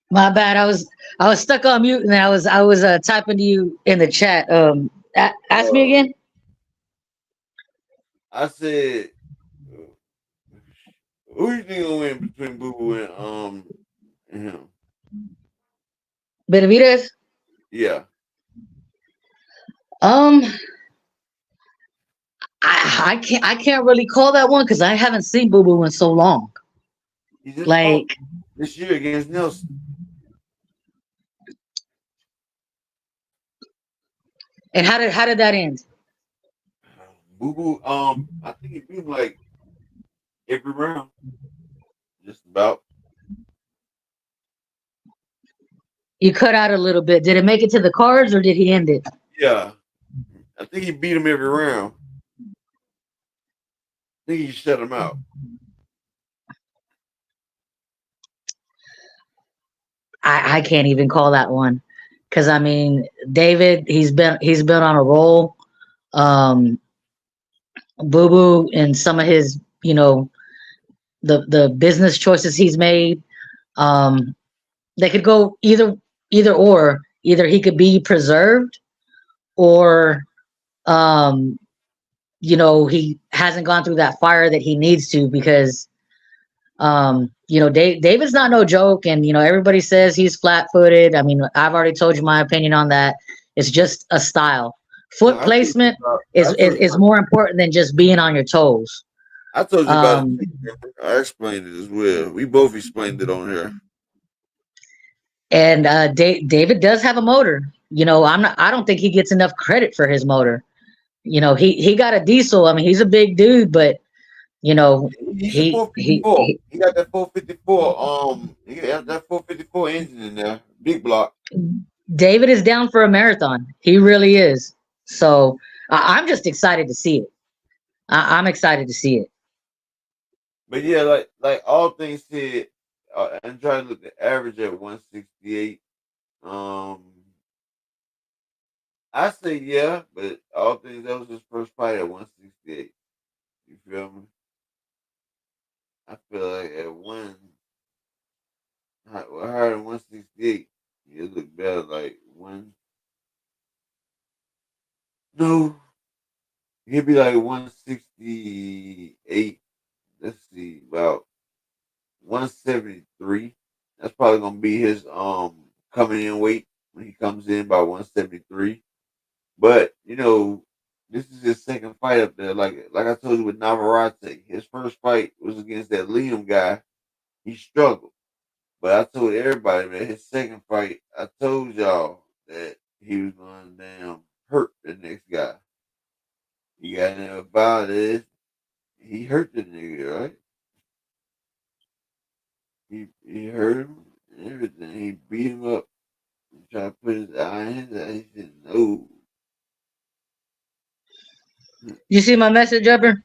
My bad. I was stuck on mute, and I was typing to you in the chat. Ask me Uh, again. I said, who you think gonna win between Boo Boo and him? Benavidez. Yeah, Um, I can't really call that one because I haven't seen Boo Boo in so long. he just fought Like, this year against Nelson. and how did that end? Boo Boo, I think he beat him like every round, just about. You cut out a little bit. Did it make it to the cards or did he end it? Yeah, I think he beat him every round. I think he shut him out. I can't even call that one because I mean David, he's been on a roll. Um, Boo Boo and some of his, the business choices he's made. Um, they could go either or. Either he could be preserved, or um, he hasn't gone through that fire that he needs to because David's not no joke, and everybody says he's flat-footed. I mean, I've already told you my opinion on that. It's just a style. No, Foot placement is I told is, you is more important than just being on your toes. I told you about it. Um, I explained it as well. We both explained it on here. and David does have a motor. I don't think he gets enough credit for his motor. He got a diesel. I mean, he's a big dude, but you know, He's a he he, 454. he He got that 454. He got that 454 engine in there, big block. David is down for a marathon. He really is. So I'm just excited to see it. I'm excited to see it. But yeah, like all things said, I'm trying to look the average at 168. Um, I say yeah, but all things that was his first fight at 168. You feel me? I feel like at higher than 168, it look better. Like no, he'd be like 168. Let's see, about 173. That's probably gonna be his coming in weight when he comes in by 173. But this is his second fight up there. Like I told you with Navarrete, his first fight was against that Liam guy. He struggled. But I told everybody, man, his second fight, I told y'all that he was gonna damn hurt the next guy. He got in about it. He hurt the nigga, right? He hurt him and everything. He beat him up and tried to put his eye in his eye. He said no. You see my message, Upper?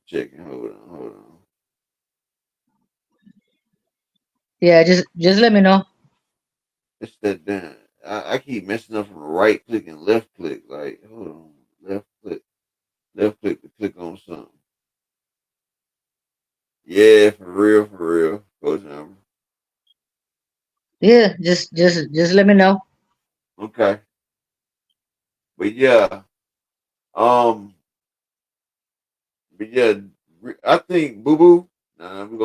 Checking, hold on. Yeah, just let me know. It's that damn. I keep messing up from right click and left click. Like, hold on, left click to click on something. Yeah, for real. Coach number. Yeah, just let me know. Okay, but yeah, um, but yeah, I think Boo Boo. Nah, we're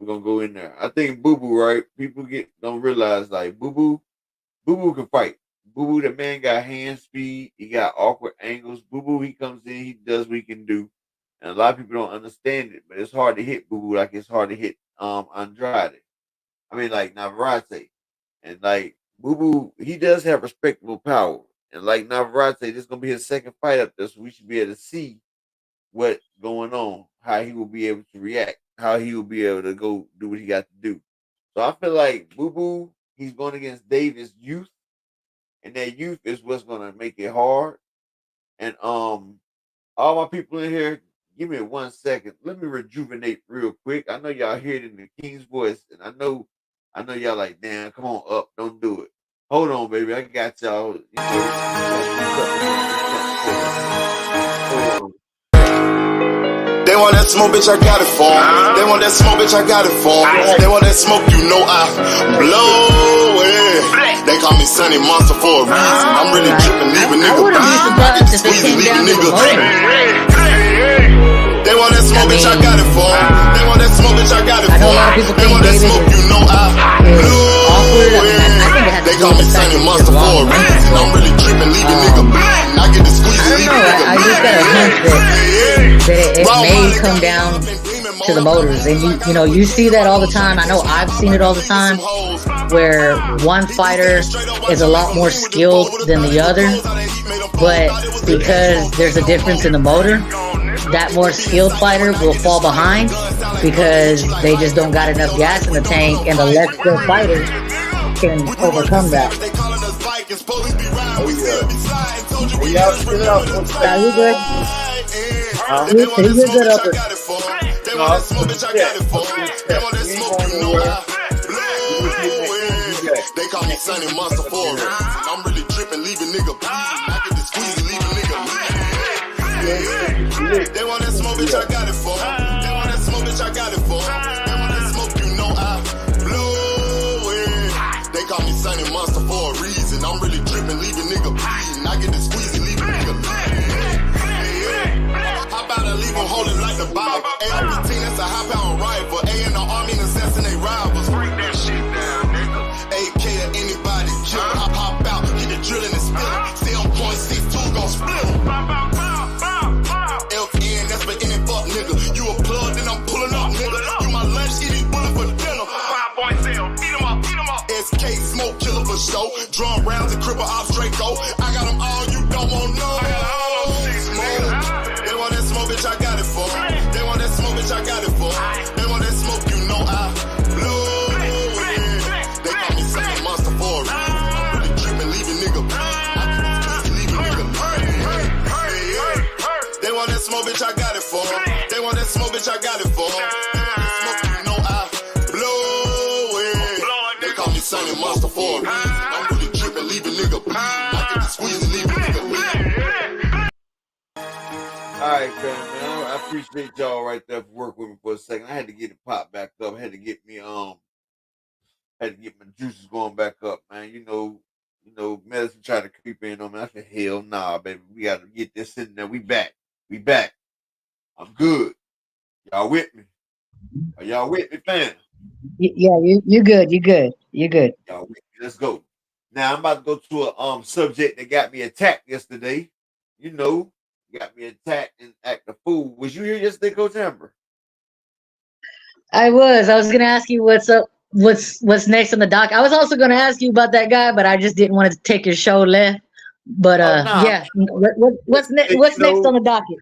gonna go in there. I think Boo Boo, right? People don't realize like Boo Boo can fight. Boo Boo, the man got hand speed. He got awkward angles. Boo Boo, he comes in, he does what he can do. And a lot of people don't understand it, but it's hard to hit Boo Boo like it's hard to hit Andrade. I mean like Navarrete. And like Boo Boo, he does have respectable power. And like Navarrete, this is gonna be his second fight up there, so we should be able to see what going on, how he will be able to react, how he will be able to go do what he got to do. So I feel like Boo Boo, he's going against Davis' youth, and that youth is what's gonna make it hard. And all my people in here, give me 1 second. Let me rejuvenate real quick. I know y'all hear it in the King's voice, and I know I know y'all like, damn, come on up, don't do it. Hold on, baby, I got y'all. You know, They want that smoke, bitch, I got it for 'em. They want that smoke, bitch, I got it for 'em. They want that smoke, you know I blow it. They call me Sunny Monster for a reason. I'm really tripping, leave a I nigga wouldn't be bleeding. I surprised get to if it squeezing, came leave a down to the nigga. motor. They want that smoke, bitch, I got it for 'em. They want that smoke, bitch, I got it I know for a lot of 'em. people They think want that David smoke, you know I is awkward. I mean, I think it has to They do call with me the fact Sunny that he has Monster for long a legs, reason. but I'm really tripping, leave a nigga bleeding. I get to I squeezing, don't leave know. a nigga I just got a hunch that it Raw may Molly come got me down hopping, beaming, to the motor motors, and like you I'm know, a you big see nigga that all the dog, trying time. to I know catch me I've up. seen I it might all the leave with some time, hoes. where one These niggas fighter saying straight up, watch is a I make lot them more lean with them foes skilled with the than the bodies of other, clothes. How they heat made them fold. but Thought it was the days, because won't there's fade a no difference more. in the motor, that It more could be a skilled psycho fighter when I will get the fall strike. When the behind gun sound like gun, they hit because you like they just don't lightning. got Run enough your gas life in the with no tank, no and the fight. less skilled fighter can We was the overcome that. savage, they calling us Vikings. Police be riding, we Hey, still be sliding. Told you hey, we y'all niggas spit it remember out the for a Now second. you good? fight. Huh? They want that You're smoke, good, bitch, I Upper. got it for 'em. They want No, that smoke, bitch, I got check. it for I'm 'em. doing They check. want that We ain't smoke, going you know nowhere. I We just blow hitting the energy it. deck. They call Getting me that Sunny energy back Monster up for in a here. reason. I'm really tripping, leave a nigga bleeding. I get to squeeze and leave a nigga Good, good, bleeding. good. They want that smoke, bitch, I Yeah. got it for 'em. They want that smoke, bitch, I got it for 'em. They want that smoke, you know I blow it. They call me Sunny Monster for a reason. I'm really tripping, leave a nigga bleeding. I get to squeeze and leave a nigga bleeding. How about I leave him holding like the Bible? AR-15, that's a high-power rifle. A in the army and assassinate rivals. Break that shit down, nigga. AK to anybody kill. Hop out, get the drilling and spilling. 7.62 gon' split 'em. FN, that's for any fuck nigga. You a plug, then I'm pulling up, nigga. You my lunch, eat these bullets for dinner. 5.0, eat 'em up, eat 'em up. SK, smoke killer for show. Drum rounds and cripple ops Draco. I got 'em all, you don't want no. Smoke. They want that smoke, bitch, I got it for 'em. They want that smoke, bitch, I got it for 'em. They want that smoke, you know I blow it. They call me Sunny Monster for a reason. I'm really tripping, leave a nigga bleeding. I can twist and leave a nigga bleeding. They want that smoke, bitch, I got it for 'em. They want that smoke, bitch, I got it for 'em. They want that smoke, you know I blow it. They call me Sunny Monster for a reason. I'm really tripping, leave a nigga bleeding. I get to squeeze and leave a nigga bleeding. All right, man. I appreciate y'all right there for working with me for a second. I had to get it popped back up. I had to get me had to get my juices going back up, man. Medicine tried to creep in on me. I said, hell nah, baby. We gotta get this in there. We back. We back. I'm good. Y'all with me? Are y'all with me, fam? Yeah, you good. You good. You good. Y'all with me? Let's go. Now I'm about to go to a subject that got me attacked yesterday. You know, got me attacked and act a fool. Was you here yesterday, Coach Amber? I was. I was gonna ask you what's up. What's next on the dock? I was also gonna ask you about that guy, but I just didn't want to take your show left. But Oh nah, yeah. What's next on the docket?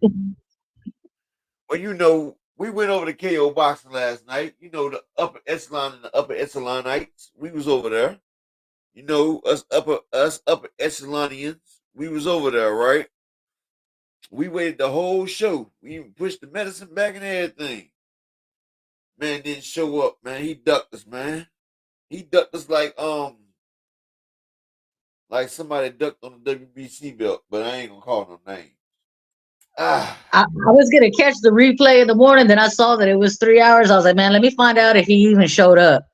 well, we went over to KO boxing last night. You know, the upper echelon and the upper echelonites. We was over there. You know, us upper echelonians. We was over there, right? We waited the whole show. We even pushed the medicine back and everything. Man didn't show up, man. He ducked us, man. He ducked us like somebody ducked on the WBC belt, but I ain't gonna call no names. Ah, I was gonna catch the replay in the morning, then I saw that it was 3 hours. I was like, man, let me find out if he even showed up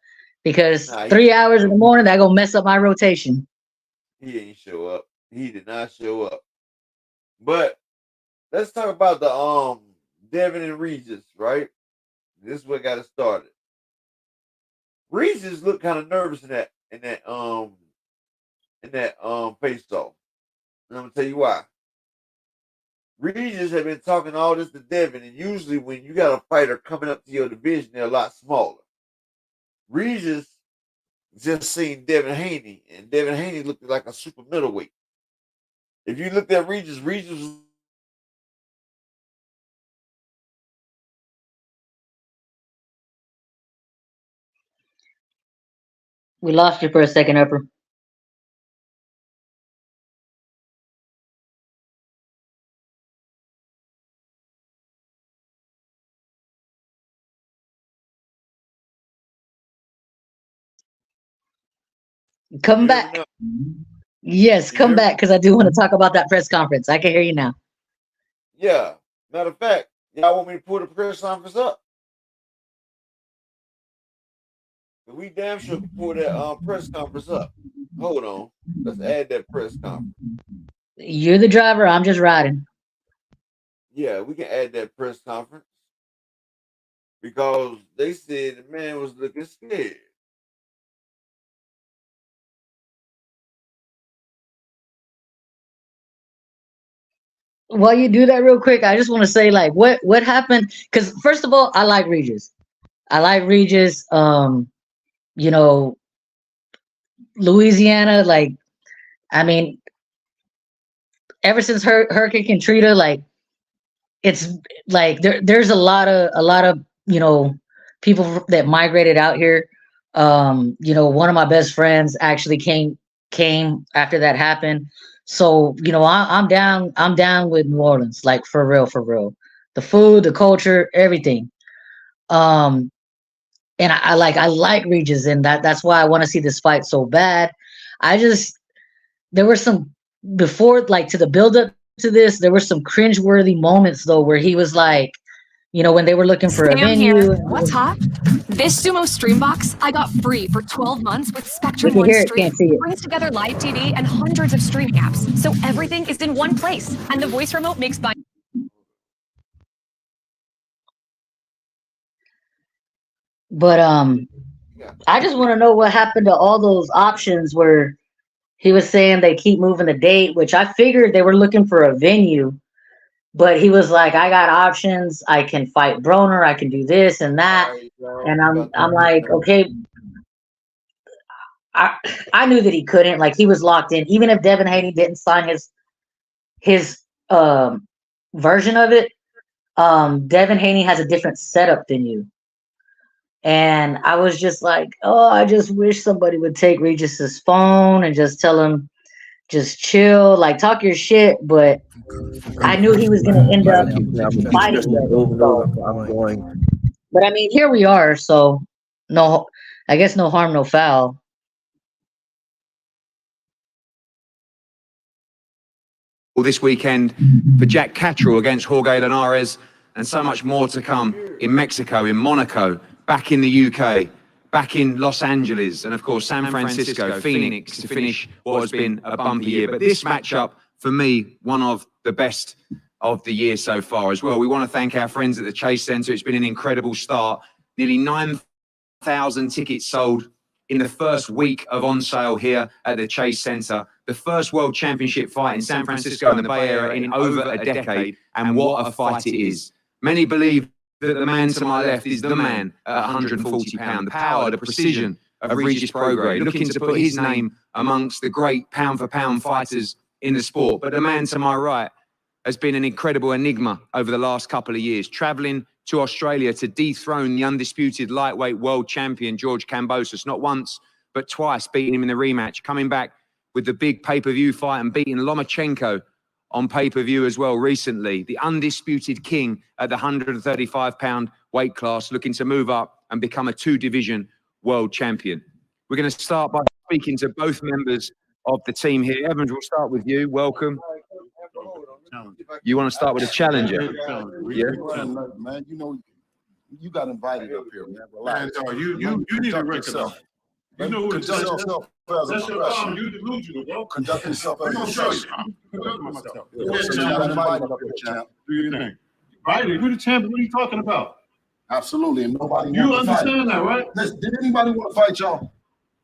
because nah, he 3 hours in the morning that gonna mess up my rotation. he ain't show up. He did not show up. But let's talk about the Devin and Regis, right? This is what got it started. Regis looked kind of nervous in that face off. And I'm gonna tell you why. Regis had been talking all this to Devin, and usually when you got a fighter coming up to your division, they're a lot smaller. Regis just seen Devin Haney, and Devin Haney looked like a super middleweight. If you looked at Regis was We lost you for a second, Upper. Come You hear me back. now? Yes, You come hear me? back because I do want to talk about that press conference. I can hear you now. Yeah. Matter of fact, y'all want me to pull the press conference up? We damn sure can pull that press conference up. Hold on. Let's add that press conference. You're the driver. I'm just riding. Yeah, we can add that press conference because they said the man was looking scared. While you do that real quick, I just want to say like what happened? Because first of all, I like Regis. I like Regis. You know, Louisiana. Like, I mean, ever since Hurricane Katrina, like it's like there's a lot of people that migrated out here. One of my best friends actually came after that happened. So I'm down with New Orleans, like for real, for real. The food, the culture, everything. Um, and I like Regis, and that's why I want to see this fight so bad. I just there were some before, like to the build up to this, there were some cringeworthy moments though where he was like, when they were looking for a Sam venue. here. What's hot? This Sumo Stream Box I got free for 12 months with We Spectrum can One hear it, Stream. can't see It it. brings together live TV and hundreds of streaming apps, so everything is in one place. And the voice remote makes buying. But Yeah. I just want to know what happened to all those options where he was saying they keep moving the date, which I figured they were looking for a venue. But he was like, I got options. I can fight Broner. I can do this and All that. right, y'all. And We I'm about to I'm get like, started. okay, I I knew that he couldn't. Like he was locked in. Even if Devin Haney didn't sign his version of it, Devin Haney has a different setup than you. And I was just like, oh, I just wish somebody would take Regis's phone and just tell him, just chill, like talk your shit. But I knew he was gonna end up fighting Devin. So, I'm going. but I mean, here we are. So no, I guess no harm, no foul. This weekend for Jack Catterall against Jorge Linares, and so much more to come in Mexico, in Monaco, back in the UK, back in Los Angeles, and of course San Francisco, Phoenix, to finish what has been a bumpy year. But this matchup, for me, one of the best of the year so far as well. We want to thank our friends at the Chase Centre. It's been an incredible start. Nearly 9,000 tickets sold in the first week of on sale here at the Chase Centre. The first World Championship fight in San Francisco and the Bay Area in over a decade, and what a fight it is. Many believe that the man to my left is the man at 140 pounds. The power, the precision of Regis Prograis, looking to put his name amongst the great pound-for-pound fighters in the sport. But the man to my right has been an incredible enigma over the last couple of years, travelling to Australia to dethrone the undisputed lightweight world champion, George Kambosos, not once, but twice, beating him in the rematch, coming back with the big pay-per-view fight and beating Lomachenko on pay-per-view as well recently. The undisputed king at the 135-pound weight class, looking to move up and become a two-division world champion. We're going to start by speaking to both members of the team here. Evans, we'll start with you. Welcome. You want to start with a challenger? Yeah. Man, you got invited up here, man. Relax. Man, you need to yourself. You know who the judge is. That's your problem. You delusional, bro. Conduct yourself as I'm gonna a show you. So you got invited up here, champ. Do your thing. Right? You're the champion. What are you talking about? Absolutely, and nobody. You wants to fight. understand that, right? Listen, did anybody want to fight y'all?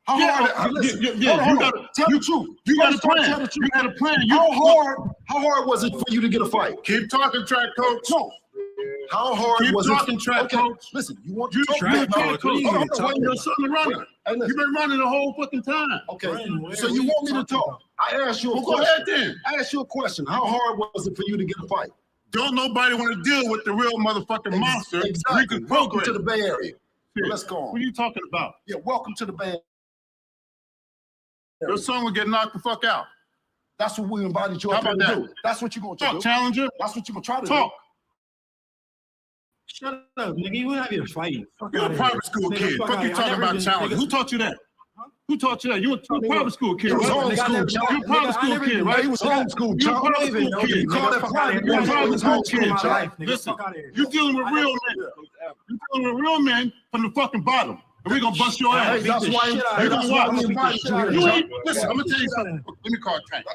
How hard? Listen, hold on. Tell the truth. You got a plan. Tell the truth. You got a plan. How hard was it for you to get a fight? Keep talking, track coach. No. How hard Keep was talking, it? track coach. Listen, you want to You talk track track coach. Your son running. Hey, You've listen. been running the whole fucking time. Okay, so you want me to talk? I asked you a Well, go question. ahead then. I asked you a question. How hard was it for you to get a fight? Don't nobody want to deal with the real motherfucking monster. Exactly. Regis Welcome Prograis. to the Bay Area. Let's go on. What are you talking about? Yeah, welcome to the Bay Area. Your son will get knocked the fuck out. That's what we invited you How up here about to that? do. That's what you're going to Talk, do. challenger. That's what you're going to try to Talk. Shut up, nigga. You not even fighting. Fuck You're a outta private here. school Nigga, kid. fuck Fuck outta you here. I talking never about even- challenge. nigga, Who taught you that? Who taught you that? You a private school kid, He was right? homeschooled, You a private school kid, right? He was homeschooled, You a Chuck. private school kid. You call that private? You a private school kid, Chuck. Chuck. Listen, you dealing with real men. You dealing with real men from the fucking bottom. And we're gonna bust your ass. That's why we invited you here. You ain't, listen, I'm gonna tell you something. Let me call Tank.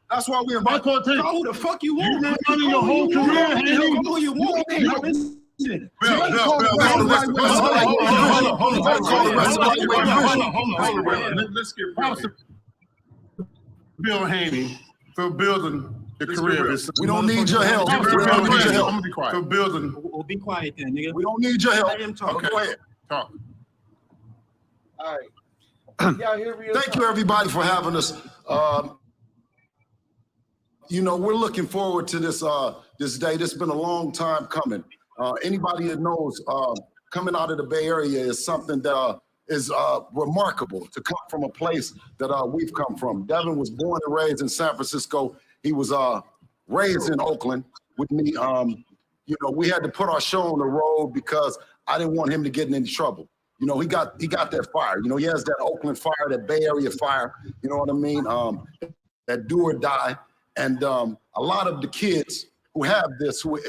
That's why we invited you. Who the fuck you want? You've been running your whole career. Who you want? Hold on. Let's get Bill Haney for building the career of his son. We don't need your help. I'm gonna be quiet. For building. Well, be quiet then, nigga. We don't need your help. Let him talk. Okay. Go ahead. Talk. All right. Y'all hear me? Thank you, everybody, for having us. You know, we're looking forward to this this day. This has been a long time coming. Anybody that knows, coming out of the Bay Area is something that is remarkable to come from a place that we've come from. Devin was born and raised in San Francisco. He was raised in Oakland with me. You know, we had to put our show on the road because I didn't want him to get in any trouble. You know, he got that fire. You know, he has that Oakland fire, that Bay Area fire. You know what I mean? That do or die. And a lot of the kids who have this, who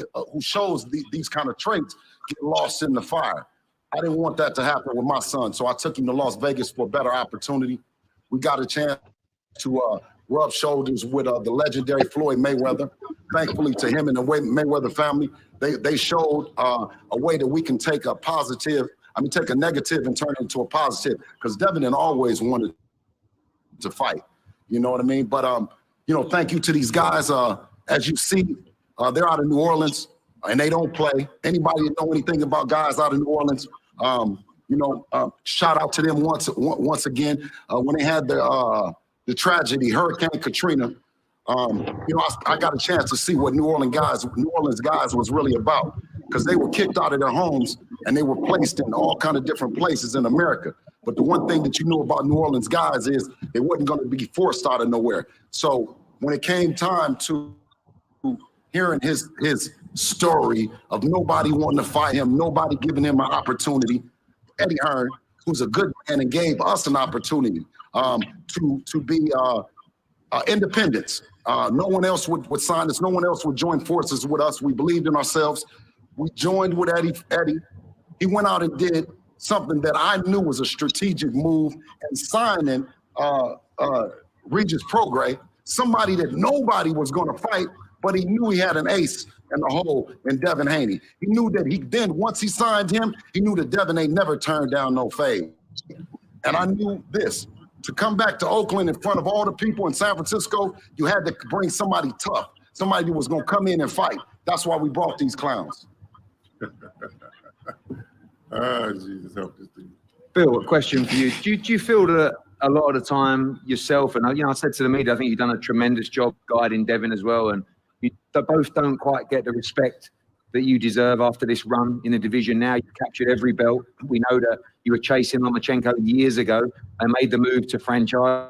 shows these kind of traits, get lost in the fire. I didn't want that to happen with my son, so I took him to Las Vegas for a better opportunity. We got a chance to rub shoulders with the legendary Floyd Mayweather. Thankfully to him and the Mayweather family, they showed a way that we can take a take a negative and turn it into a positive, because Devin always wanted to fight. You know what I mean? But, you know, thank you to these guys. As you see, they're out of New Orleans and they don't play. Anybody that know anything about guys out of New Orleans, you know, shout out to them once again. When they had the tragedy, Hurricane Katrina, you know, I got a chance to see what New Orleans guys was really about, because they were kicked out of their homes and they were placed in all kind of different places in America. But the one thing that you know about New Orleans guys is they wasn't going to be forced out of nowhere. So when it came time to hearing his story of nobody wanting to fight him, nobody giving him an opportunity, Eddie Hearn, who's a good man and gave us an opportunity to be independents. No one else would sign us. No one else would join forces with us. We believed in ourselves. We joined with Eddie. He went out and did something that I knew was a strategic move, and signing Regis Prograis, somebody that nobody was going to fight, but he knew he had an ace in the hole in Devin Haney. He knew that once he signed him, he knew that Devin ain't never turned down no fade. And I knew this. To come back to Oakland in front of all the people in San Francisco, you had to bring somebody tough, somebody who was going to come in and fight. That's why we brought these clowns. Jesus, help this thing. Bill, a question for you. Do you feel that a lot of the time yourself, and you know, I said to the media, I think you've done a tremendous job guiding Devin as well, and you both don't quite get the respect that you deserve after this run in the division now? You've captured every belt. We know that you were chasing Lomachenko years ago and made the move to franchise.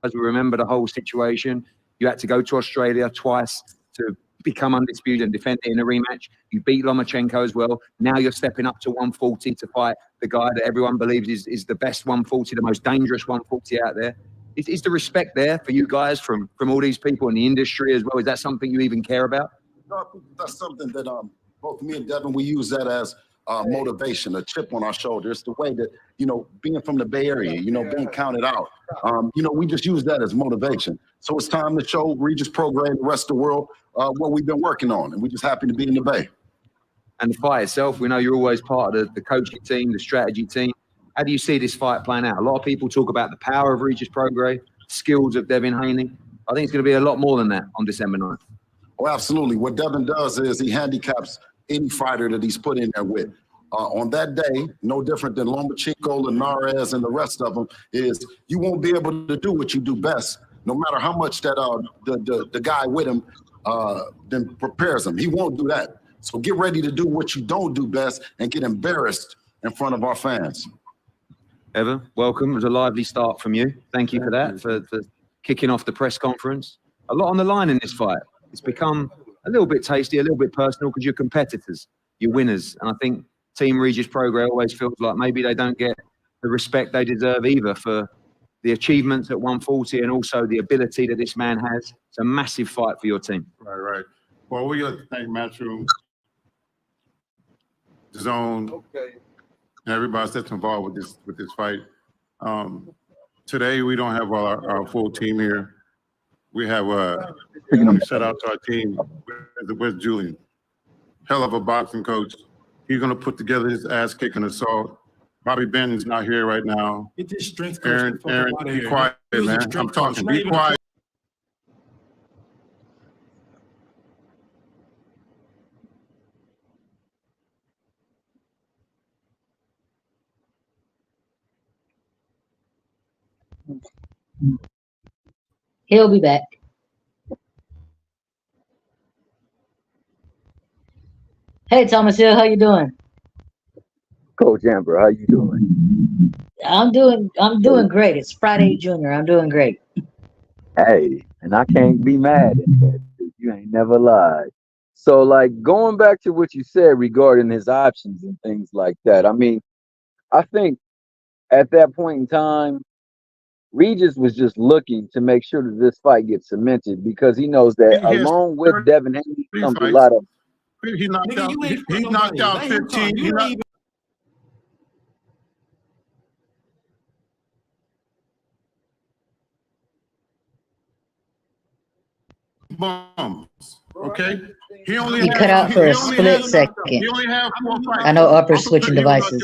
As we remember the whole situation, you had to go to Australia twice to become undisputed and defend it in a rematch. You beat Lomachenko as well. Now you're stepping up to 140 to fight the guy that everyone believes is the best 140, the most dangerous 140 out there. Is the respect there for you guys from all these people in the industry as well? Is that something you even care about? No, I think that's something that both me and Devin, we use that as motivation, a chip on our shoulder. It's the way that, you know, being from the Bay Area, you know, being counted out, you know, we just use that as motivation. So it's time to show Regis Prograis and the rest of the world what we've been working on, and we're just happy to be in the Bay. And the fight itself, we know you're always part of the coaching team, the strategy team. How do you see this fight playing out? A lot of people talk about the power of Regis Prograis, skills of Devin Haney. I think it's going to be a lot more than that on December 9th. Oh, absolutely. What Devin does is he handicaps any fighter that he's put in there with. On that day, no different than Lomachenko, Linares, and the rest of them, is you won't be able to do what you do best, no matter how much that the guy with him then prepares him. He won't do that. So get ready to do what you don't do best and get embarrassed in front of our fans. Evan, welcome. It was a lively start from you. Thank you for that, for kicking off the press conference. A lot on the line in this fight. It's become a little bit tasty, a little bit personal, because you're competitors, you're winners. And I think Team Regis Prograis always feels like maybe they don't get the respect they deserve either for the achievements at 140 and also the ability that this man has. It's a massive fight for your team. Right. Well, we got to thank Matchroom, Zone, and everybody that's involved with this fight. Today we don't have our full team here. We have shout out to our team with Julian. Hell of a boxing coach. He's gonna put together his ass kicking assault. Bobby Bennon's not here right now. Get this strength coach. Aaron, be quiet, man. I'm talking. Be quiet. He'll be back. Hey, Thomas Hill, how you doing? Coach Amber, how you doing? I'm doing great. It's Friday Junior. I'm doing great. Hey, and I can't be mad at that. You ain't never lied. So, like, going back to what you said regarding his options and things like that, I mean, I think at that point in time, Regis was just looking to make sure that this fight gets cemented because he knows that along with Devin Haney comes a lot of. He knocked out 15. Bombs. Okay. He cut out for a split second. He only had 4 fights. I know upper switching devices.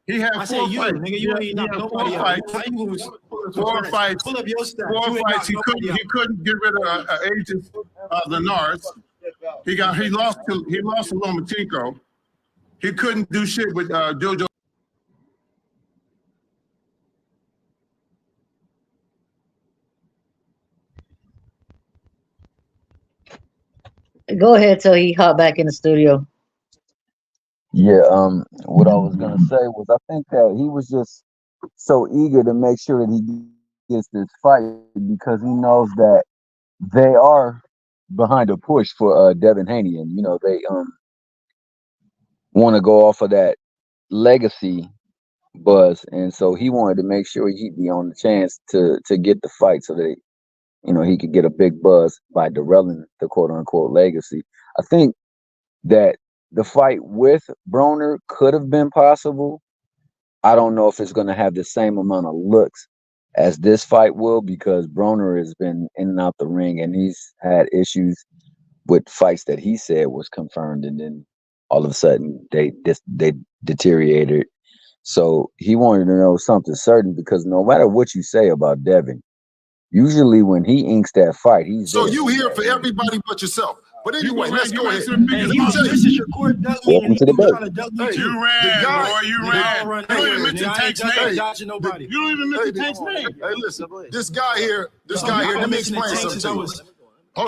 He had 4 fights. Nigga, you ain't knocked nobody out. Four fights. Pull up your stats. 4 fights. He couldn't get rid of Agent Linares. He lost to Lomachenko. He couldn't do shit with Jojo. Go ahead till he hop back in the studio. Yeah, what I was gonna say was I think that he was just so eager to make sure that he gets this fight because he knows that they are behind a push for Devin Haney, and they want to go off of that legacy buzz, and so he wanted to make sure he'd be on the chance to get the fight so that he could get a big buzz by derailing the quote unquote legacy. I think that the fight with Broner could have been possible. I don't know if it's going to have the same amount of looks as this fight will because Broner has been in and out the ring and he's had issues with fights that he said was confirmed and then all of a sudden they deteriorated. So he wanted to know something certain because no matter what you say about Devin, usually when he inks that fight, he's so you here for everybody but yourself. But anyway, let's go ahead. This is your court. Welcome to the Hey, You ran, boy. You ran. You don't even mention Tank's name. Dodging nobody. You don't even mention Tank's name. Hey, listen. This guy here. Let me explain something to you. I was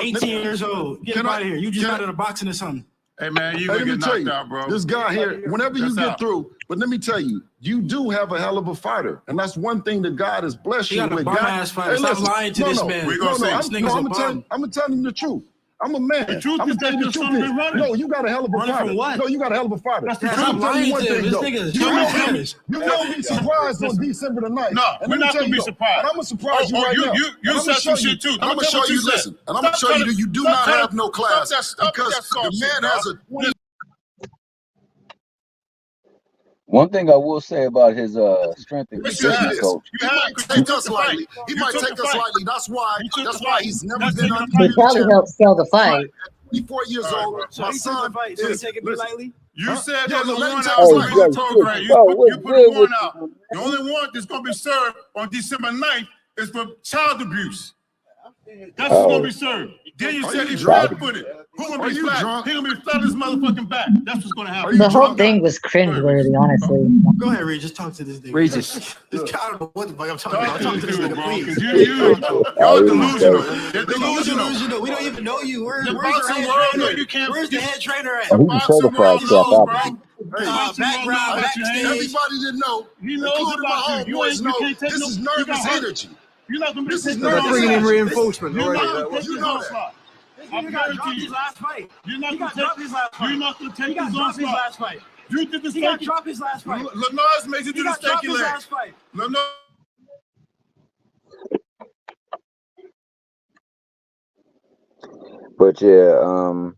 18 years old. Get out of here. You just got out of boxing or something. Hey, man, you gonna get knocked out, bro. This guy here, whenever you get through, but let me tell you, you do have a hell of a fighter. And that's one thing that God has blessed you with. Ass fighter. Stop lying to this man. We're gonna say I'm gonna tell him the truth. I'm a man. The truth is that you're son of a running. No, you got a hell of a fighter. From what? No, you got a hell of a fighter. That's the I'm telling you one thing, this though. nigga. You won't be surprised on December the 9th. No, we're not gonna be surprised. And I'm gonna surprise you right now. You said some shit too. I'm gonna show you. Listen, and I'm gonna show you that you do not have no class because the man has a. One thing I will say about his strength and conditioning coach. He might take us lightly. That's why he's never been under He probably helped sell the fight. 24 years old. My son is taking me lightly. You said there's a warrant Oh, out yes, program. yes. You put a warrant out. The only warrant that's going to be served on December 9th is for child abuse. That's what's going to be served. Then you said he's flat-footed. Who's going to be flat? He's going to be flat as motherfucking back. That's what's going to happen. The whole thing was cringeworthy, honestly. Go ahead, Regis. Talk to this nigga. Regis. This guy, I don't know what the fuck I'm talking about. I'm talking to this nigga, please. You're delusional. You're Delusional. We don't even know you. Where's the head trainer at? He's a certified self-operator. Background, backstage. Everybody didn't know, including my homeboys, know this is nervous energy. You're not going to be This is nervous. bringing in reinforcement. You're not Already. going to take this onslaught. I guarantee you. His last fight. You're not going to take this onslaught. Last fight. He got dropped his last fight. Linares makes it to the stanky leg. But yeah,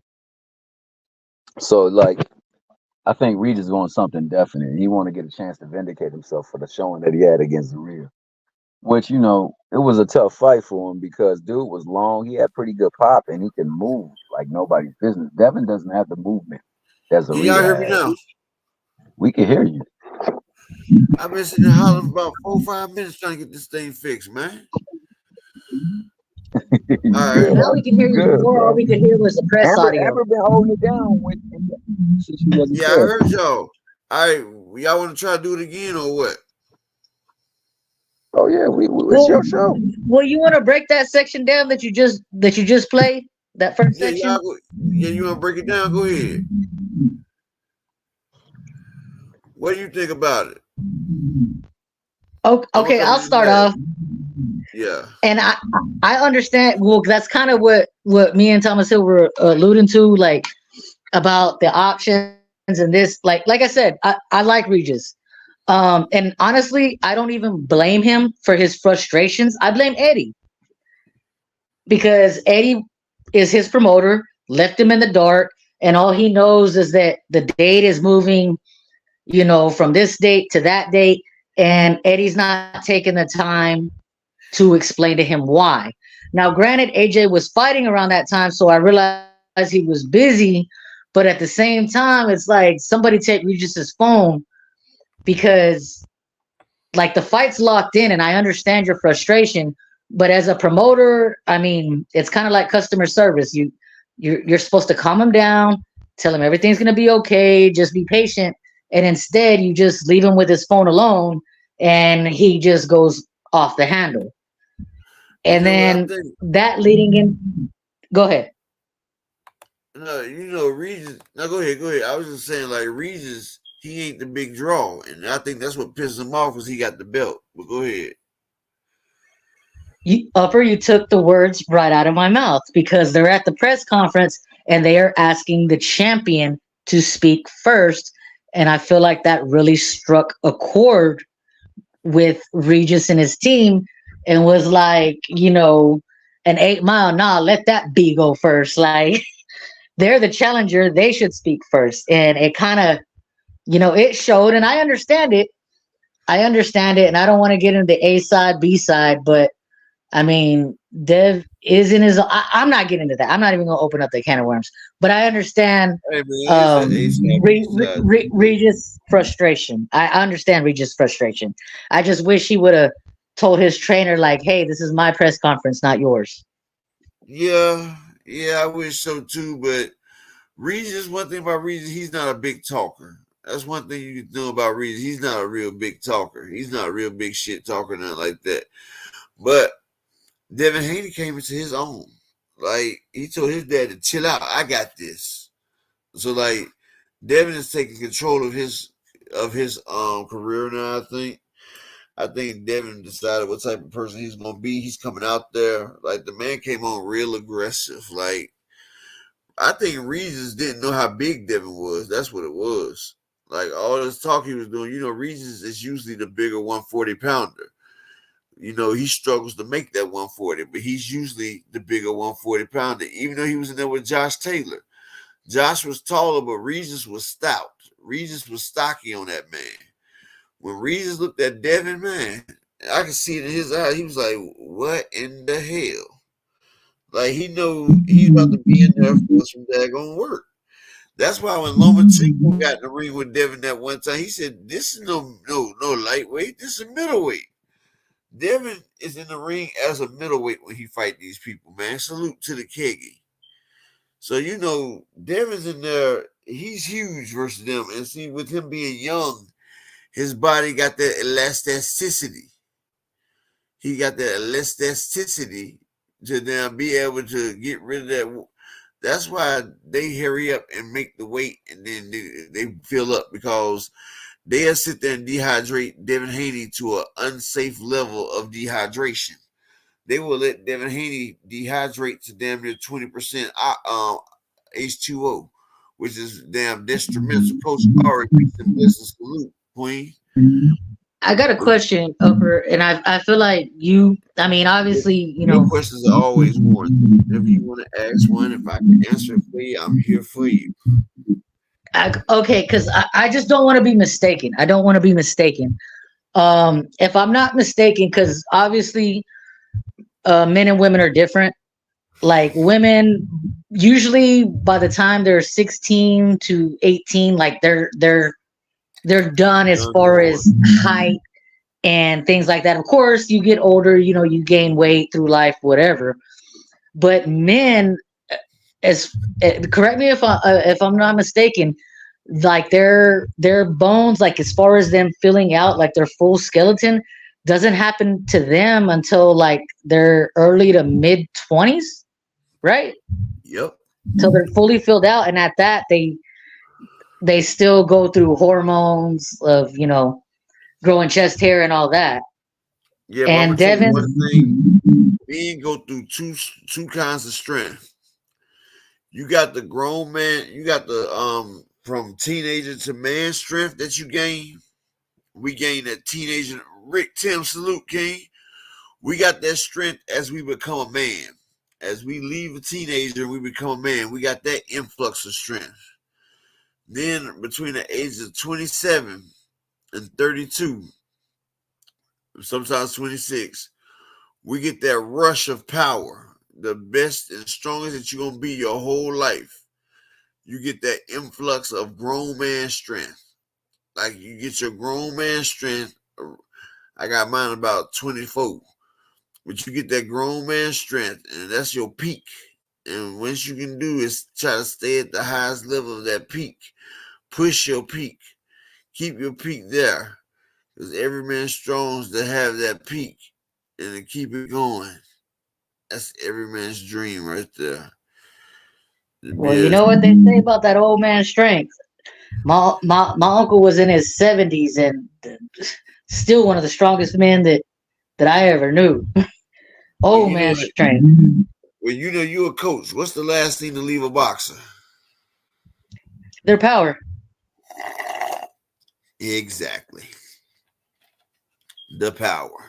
so like I think Regis wants something definite. He want to get a chance to vindicate himself for the showing that he had against Zarea. Which, it was a tough fight for him because dude was long. He had pretty good pop and he can move like nobody's business. Devin doesn't have the movement that Can y'all hear me Zarea has. now? We can hear you. I've been sitting there hollering for about 4 or 5 minutes trying to get this thing fixed, man. All right. Now we can hear you. Before all we could hear was the press audio. Amber been holding it down since she wasn't Yeah, I heard y'all. All right, y'all want to try to do it again or what? Oh yeah, it's your show. Well, you want to break that section down that you just played? That first section? You want to break it down? Go ahead. What do you think about it? Okay, I'll start off. Yeah. And I understand. Well, that's kind of what me and Thomas Hill were alluding to, like about the options and this. Like I said, I like Regis. And honestly, I don't even blame him for his frustrations. I blame Eddie because Eddie is his promoter, left him in the dark, and all he knows is that the date is moving, from this date to that date, and Eddie's not taking the time to explain to him why. Now, granted, AJ was fighting around that time, so I realized he was busy, but at the same time, it's like somebody take Regis's phone because like the fight's locked in and I understand your frustration, but as a promoter, I mean, it's kind of like customer service. You're supposed to calm him down, tell him everything's going to be okay, just be patient. And instead you just leave him with his phone alone and he just goes off the handle. And then that leading in, go ahead. No, Regis. No, go ahead. I was just saying, like Regis, he ain't the big draw, and I think that's what pisses him off because he got the belt. But go ahead. You took the words right out of my mouth because they're at the press conference and they are asking the champion to speak first, and I feel like that really struck a chord with Regis and his team, and was like, an 8 Mile. Nah, let that B go first. Like they're the challenger, they should speak first, and it kind of. It showed, and I understand it. And I don't want to get into A side, B side, but I mean, Dev is in his. I'm not getting into that. I'm not even going to open up the can of worms. But I understand Regis' frustration. I understand Regis' frustration. I just wish he would have told his trainer, like, "Hey, this is my press conference, not yours." Yeah, I wish so too. But Regis, one thing about Regis, he's not a big talker. That's one thing you can know about Regis. He's not a real big talker. He's not a real big shit talker, nothing like that. But Devin Haney came into his own. Like, he told his dad to chill out. I got this. So, like, Devin is taking control of his career now, I think Devin decided what type of person he's going to be. He's coming out there. Like, the man came on real aggressive. Like, I think Regis didn't know how big Devin was. That's what it was. Like, all this talk he was doing, Regis is usually the bigger 140 pounder. He struggles to make that 140, but he's usually the bigger 140 pounder, even though he was in there with Josh Taylor. Josh was taller, but Regis was stout. Regis was stocky on that man. When Regis looked at Devin, man, I could see it in his eyes. He was like, what in the hell? Like, he knew he's about to be in there for some daggone work. That's why when Lomachenko got in the ring with Devin that one time, he said, this is no lightweight. This is middleweight. Devin is in the ring as a middleweight when he fight these people, man. Salute to the Keggy. So, Devin's in there. He's huge versus them. And see, with him being young, his body got that elasticity. He got that elasticity to now be able to get rid of that. That's why they hurry up and make the weight, and then they fill up, because they'll sit there and dehydrate Devin Haney to an unsafe level of dehydration. They will let Devin Haney dehydrate to damn near 20% H2O, which is damn detrimental. Coach Ari, peace and blessings, salute, Queen. I got a question, Upper, and I feel like you. I mean, obviously, you Your know. questions are always warranted. If you want to ask one, if I can answer it for you, I'm here for you. Okay, because I just don't want to be mistaken. I don't want to be mistaken. If I'm not mistaken, because obviously, men and women are different. Like women, usually by the time they're 16 to 18, like they're done as Done far for. as height and things like that. Of course, you get older, you know, you gain weight through life, whatever. But men, as correct me if I'm not mistaken, like their bones, like as far as them filling out like their full skeleton, doesn't happen to them until like their early to mid 20s, right? Yep. Till they're fully filled out, and at that they still go through hormones of, you know, growing chest hair and all that. Yeah, but I'm And gonna tell you Devin, one thing. Men go through two kinds of strength. You got the grown man, you got the from teenager to man strength that you gain. We gain that teenager. Rick Tim, salute, King. We got that strength as we become a man. As we leave a teenager and we become a man, we got that influx of strength. Then between the ages of 27 and 32, sometimes 26, we get that rush of power, the best and strongest that you're going to be your whole life. You get that influx of grown man strength. Like you get your grown man strength. I got mine about 24. But you get that grown man strength, and that's your peak. And what you can do is try to stay at the highest level of that peak. Push your peak. Keep your peak there. Because every man strongs to have that peak and to keep it going. That's every man's dream right there. well, you know what they say about that old man's strength. My uncle was in his 70s and still one of the strongest men that I ever knew. Well, Old you know man that. strength. Well, you know you're a coach. What's the last thing to leave a boxer? Their power. Exactly. The power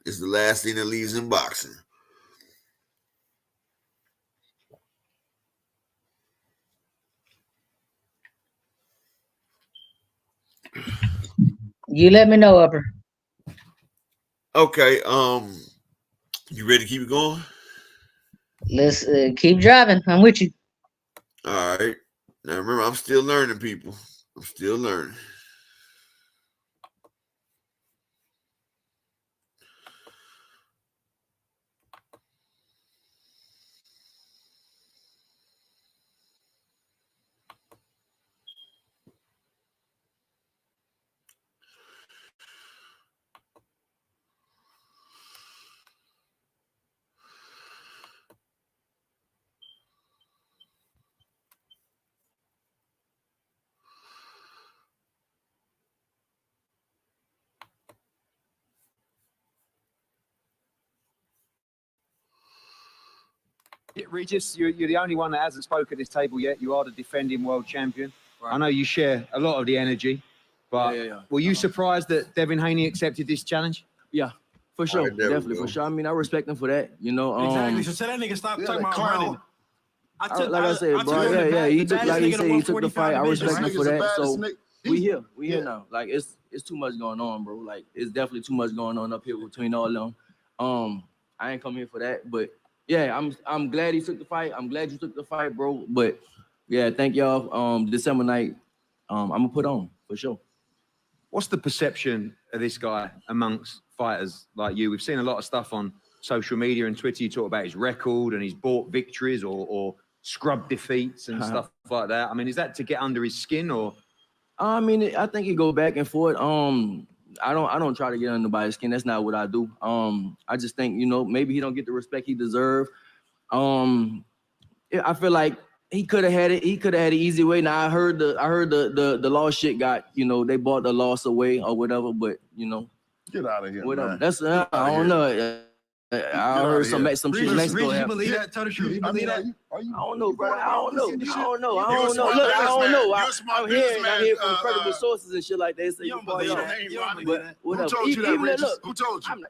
is the last thing that leaves in boxing. You let me know, Upper. Okay. You ready to keep it going? Let's keep driving. I'm with you. All right. Now remember, I'm still learning, people. I'm still learning. Regis, you're the only one that hasn't spoken at this table yet. You are the defending world champion. Right. I know you share a lot of the energy, but were you surprised that Devin Haney accepted this challenge? Yeah, for sure. Definitely, for sure. I mean, I respect him for that, you know. Exactly. So tell that nigga stop talking about running. Like I said, bro, he took, like he said, he took the fight. I respect him for that. So we here now. Like it's too much going on, bro. Like it's definitely too much going on up here between all of them. I ain't come here for that, but yeah, I'm glad he took the fight. I'm glad you took the fight, bro. But yeah, thank y'all. December night, I'm gonna put on for sure. What's the perception of this guy amongst fighters like you? We've seen a lot of stuff on social media and Twitter. You talk about his record and he's bought victories or scrub defeats and stuff like that. I mean, is that to get under his skin or? I mean, I think he go back and forth. I don't try to get under nobody's skin. That's not what I do. I just think, you know, maybe he don't get the respect he deserve. I feel like he could have had it. He could have had it easy way. Now I heard the loss shit got, you know, they bought the loss away or whatever. But you know, get out of here, whatever. man. That's I don't know. I heard some shit in Mexico You happened. believe that? Tell the truth. You believe that? I don't know, bro. I don't know. Look, I don't know. I'm hearing from credible sources and shit like that. You don't believe that. You don't believe that. Whatever. Who told you that, Regis? Look, Who told you? I'm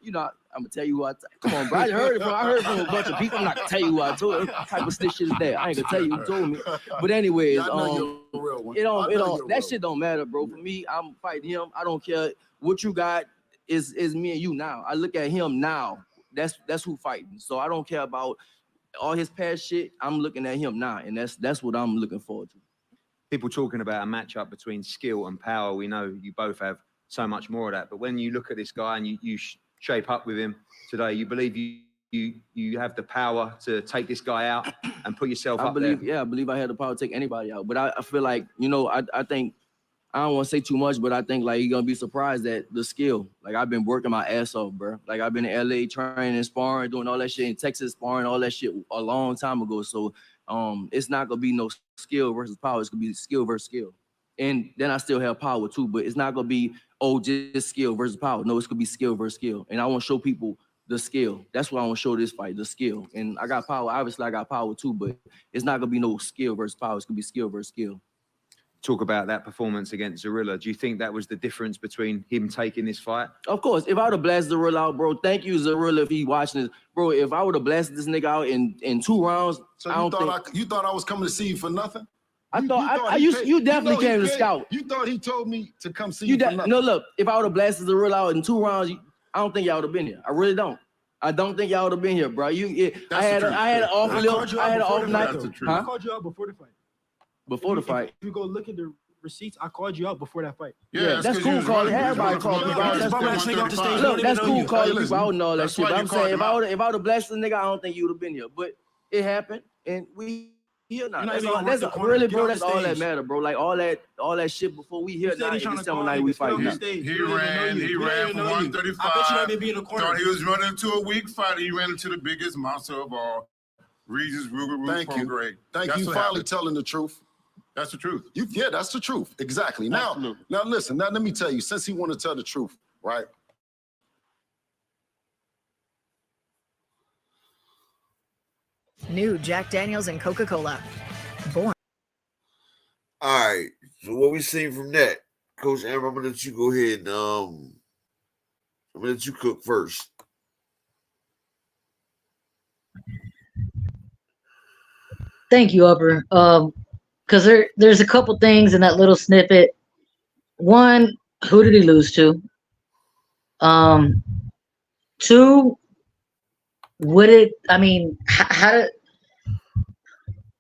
gonna tell you what. Come on, bro. I heard from a bunch of people. I'm not gonna tell you what I told. What type of snitch shit is that? I ain't gonna tell you who told me. But anyways, Yeah, I know you're a real one. it I know don't. you're That real shit don't matter, bro. For me, I'm fighting him. I don't care what you got. Is me and you now. I look at him now. That's who fighting. So I don't care about all his past shit. I'm looking at him now, and that's what I'm looking forward to. People talking about a matchup between skill and power. We know you both have so much more of that. But when you look at this guy and you shape up with him today, you believe you have the power to take this guy out and put yourself up there. Yeah, I believe I had the power to take anybody out. But I feel like, I think, I don't want to say too much, but I think like you're gonna be surprised at the skill. Like I've been working my ass off, bro. Like I've been in LA training and sparring, doing all that shit in Texas, sparring all that shit a long time ago. So it's not gonna be no skill versus power. It's gonna be skill versus skill. And then I still have power too, but it's not gonna be just skill versus power. No, it's gonna be skill versus skill. And I want to show people the skill. That's what I want to show this fight, the skill. And I got power. Obviously, I got power too, but it's not gonna be no skill versus power. It's gonna be skill versus skill. Talk about that performance against Zorilla. Do you think that was the difference between him taking this fight? Of course. If I would have blasted Zorilla out, bro, thank you, Zorilla, if he watching this. Bro, if I would have blasted this nigga out in 2 rounds, so you thought I was coming to see you for nothing? You definitely came to scout. You thought he told me to come see you for nothing? No, look, if I would have blasted Zorilla out in 2 rounds, I don't think y'all would have been here. I really don't. I don't think y'all would have been here, bro. I had an off night. I called you out before the fight. Before the fight. If you go look at the receipts, I called you out before that fight. Yeah, that's cool, Carly. Everybody called me out. Look, that's cool, Carly. People out and all that shit. But I'm saying, if I would have blasted the nigga, I don't think you would have been here. But it happened, and we here now. That's really, bro. That's all that matter, bro. Like all that shit before we here now. December night we fight now. He ran for 135. I bet you not be in the corner. Thought he was running into a weak fighter. He ran into the biggest monster of all, Regis Ruger. Thank you. Thank you. Finally telling the truth. That's the truth. Yeah, that's the truth. Exactly. Now listen. Now let me tell you. Since he want to tell the truth, right? New Jack Daniels and Coca-Cola. Born. All right. So what we seen from that, Coach Amber, I'm gonna let you go ahead and I'm gonna let you cook first. Thank you, Upper. Because there's a couple things in that little snippet. One, who did he lose to? 2,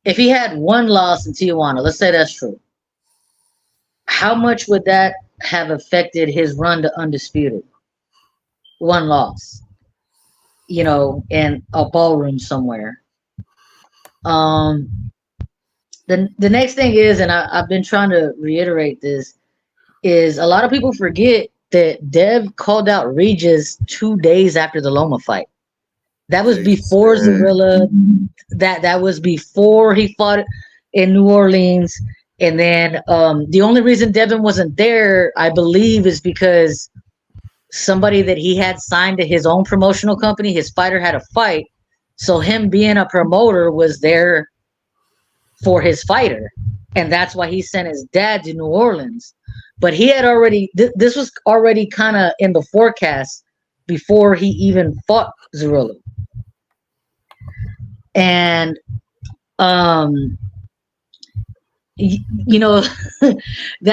if he had 1 loss in Tijuana, let's say that's true, how much would that have affected his run to undisputed? 1 loss, in a ballroom somewhere. The next thing is, and I've been trying to reiterate this, is a lot of people forget that Dev called out Regis 2 days after the Loma fight. That was before Zorilla. That was before he fought in New Orleans. And then the only reason Devin wasn't there, I believe, is because somebody that he had signed to his own promotional company, his fighter had a fight. So him being a promoter was there for his fighter, and that's why he sent his dad to New Orleans. But he had already this was already kind of in the forecast before he even fought Zorilla. And that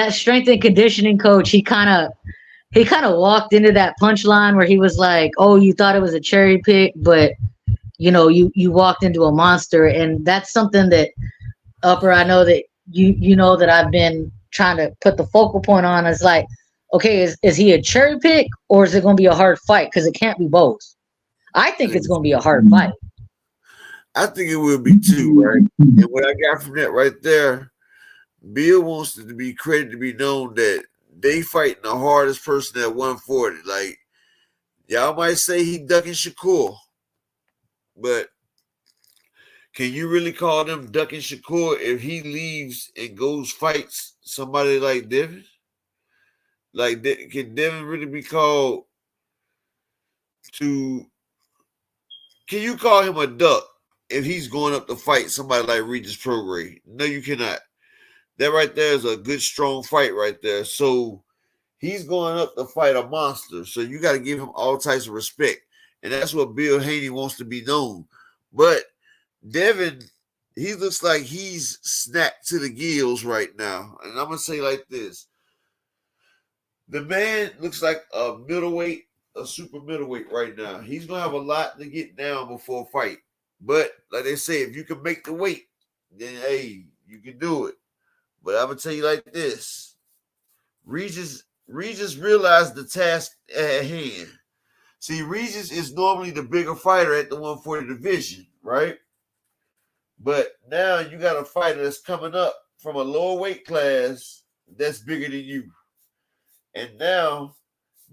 strength and conditioning coach, he kind of walked into that punchline where he was like, "Oh, you thought it was a cherry pick, but you walked into a monster." And that's something that, Upper, I know that you know that I've been trying to put the focal point on. Is like, okay, is he a cherry pick or is it going to be a hard fight? Because it can't be both. I think it's going to be a hard fight. I think it will be too, right? And what I got from that right there, Bill wants it to be credited to be known that they fighting the hardest person at 140. Like, y'all might say he ducking Shakur, but can you really call them ducking Shakur if he leaves and goes fights somebody like Devin? Like, can Devin really be called to can you call him a duck if he's going up to fight somebody like Regis Prograis? No, you cannot. That right there is a good, strong fight right there. So he's going up to fight a monster. So you got to give him all types of respect. And that's what Bill Haney wants to be known. But Devin, he looks like he's snapped to the gills right now. And I'm going to say like this. The man looks like a middleweight, a super middleweight right now. He's going to have a lot to get down before a fight. But like they say, if you can make the weight, then, hey, you can do it. But I'm going to tell you like this. Regis realized the task at hand. See, Regis is normally the bigger fighter at the 140 division, right? But now you got a fighter that's coming up from a lower weight class that's bigger than you. And now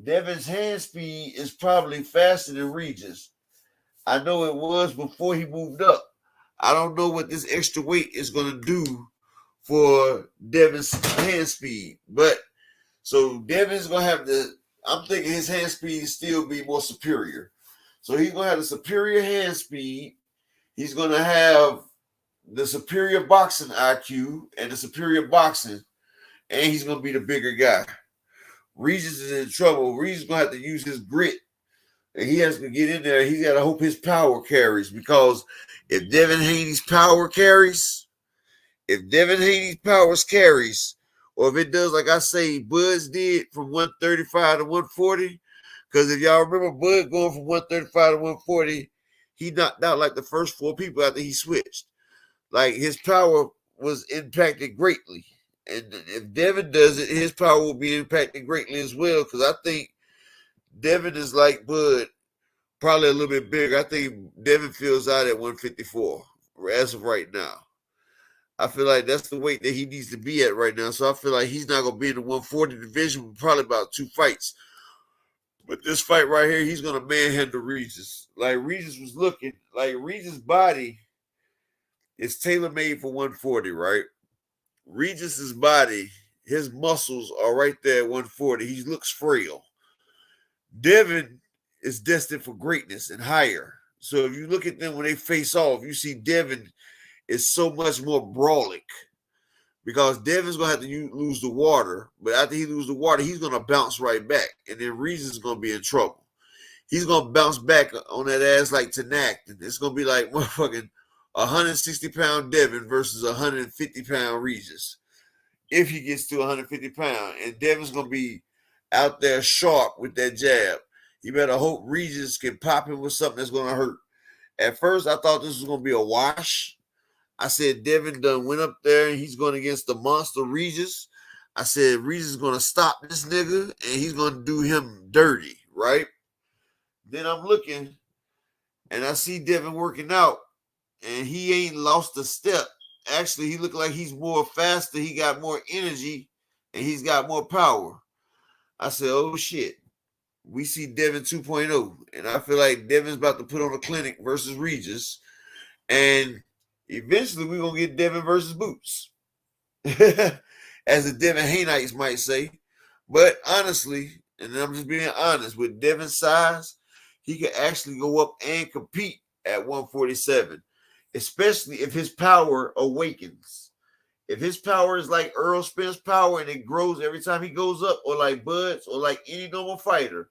Devin's hand speed is probably faster than Regis. I know it was before he moved up. I don't know what this extra weight is going to do for Devin's hand speed. But so Devin's going to have to, I'm thinking his hand speed still be more superior. So he's going to have the superior hand speed. He's going to have the superior boxing IQ and the superior boxing. And he's going to be the bigger guy. Regis is in trouble. Regis is going to have to use his grit. And he has to get in there. He's got to hope his power carries. Because if Devin Haney's power carries, or if it does, like I say, Bud's did from 135 to 140, because if y'all remember Bud going from 135 to 140, he knocked out like the first 4 people after he switched. Like his power was impacted greatly. And if Devin does it, his power will be impacted greatly as well, because I think Devin is like Bud, probably a little bit bigger. I think Devin fills out at 154 as of right now. I feel like that's the weight that he needs to be at right now. So I feel like he's not going to be in the 140 division for probably about 2 fights. But this fight right here, he's going to manhandle Regis. Like Regis was looking, like Regis' body is tailor-made for 140, right? Regis's body, his muscles are right there at 140. He looks frail. Devin is destined for greatness and higher. So if you look at them when they face off, you see Devin is so much more brawling because Devin's going to have to lose the water. But after he loses the water, he's going to bounce right back. And then Regis is going to be in trouble. He's going to bounce back on that ass like Tanakh. And it's going to be like motherfucking 160-pound Devin versus 150-pound Regis. If he gets to 150 pounds. And Devin's going to be out there sharp with that jab. You better hope Regis can pop him with something that's going to hurt. At first, I thought this was going to be a wash. I said Devin done went up there and he's going against the monster Regis. I said Regis is going to stop this nigga and he's going to do him dirty, right? Then I'm looking and I see Devin working out and he ain't lost a step. Actually, he looked like he's more faster. He got more energy and he's got more power. I said, oh shit. We see Devin 2.0. And I feel like Devin's about to put on a clinic versus Regis. And eventually we're going to get Devin versus Boots. As the Devin Haynites might say. But honestly, and I'm just being honest, with Devin's size, he could actually go up and compete at 147. Especially if his power awakens. If his power is like Earl Spence power and it grows every time he goes up, or like Bud's, or like any normal fighter,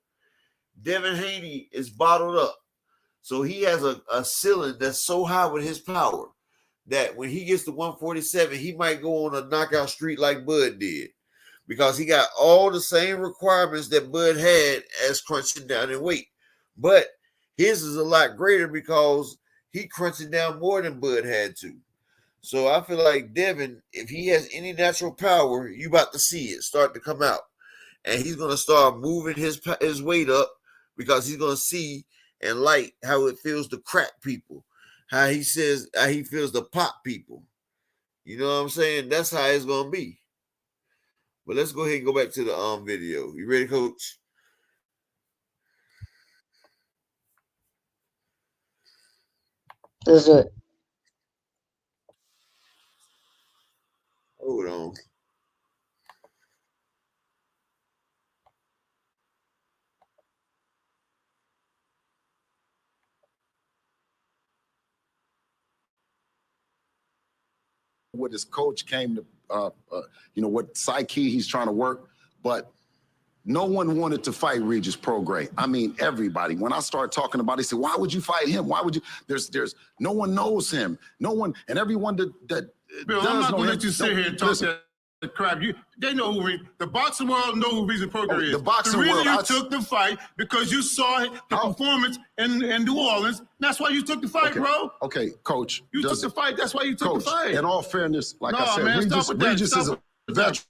Devin Haney is bottled up. So he has a ceiling that's so high with his power that when he gets to 147, he might go on a knockout streak like Bud did. Because he got all the same requirements that Bud had as crunching down in weight. But his is a lot greater because he crunching down more than Bud had to. So I feel like Devin, if he has any natural power, you about to see it start to come out. And he's going to start moving his weight up because he's going to see and like how it feels to crack people. How he feels to pop people. You know what I'm saying? That's how it's going to be. But let's go ahead and go back to the video. You ready, Coach? Let's do it. Hold on. what his coach came to, what psyche he's trying to work, but no one wanted to fight Regis Prograis. I mean, everybody. When I started talking about it, they said, why would you fight him? Why would you? There's no one knows him. No one, and everyone that Bill, does I'm not know gonna him, let you sit here and talk that crap. They know who the boxing world know who Regis Prograis is. The boxing reason world, you took the fight because you saw the performance in New Orleans. That's why you took the fight, bro. Okay, coach. You took the fight. That's why you took the fight. In all fairness, like I said, man, Regis is a veteran.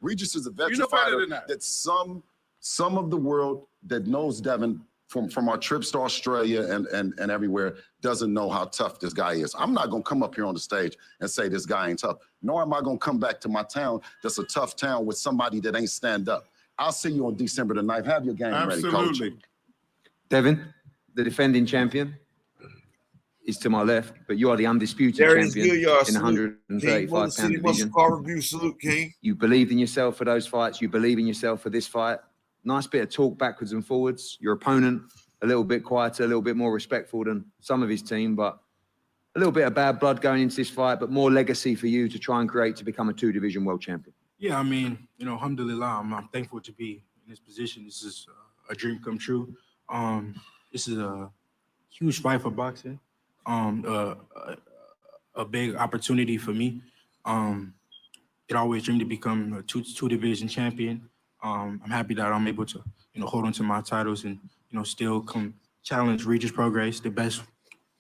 Regis is a veteran fighter that some of the world that knows Devin from our trips to Australia and everywhere doesn't know how tough this guy is. I'm not gonna come up here on the stage and say this guy ain't tough, nor am I gonna come back to my town that's a tough town with somebody that ain't stand up. I'll see you on December the 9th. Have your game ready, coach. Devin, the defending champion, is to my left, but you are the undisputed Darius champion Gilliard, in the 135-pound division. Review, salute, King. You believed in yourself for those fights. You believe in yourself for this fight. Nice bit of talk backwards and forwards. Your opponent, a little bit quieter, a little bit more respectful than some of his team, but a little bit of bad blood going into this fight, but more legacy for you to try and create to become a two-division world champion. Yeah, I mean, alhamdulillah, I'm thankful to be in this position. This is a dream come true. This is a huge fight for boxing. A big opportunity for me. It always dreamed to become a two-division champion. I'm happy that I'm able to, hold on to my titles and, still come challenge Regis Prograis, the best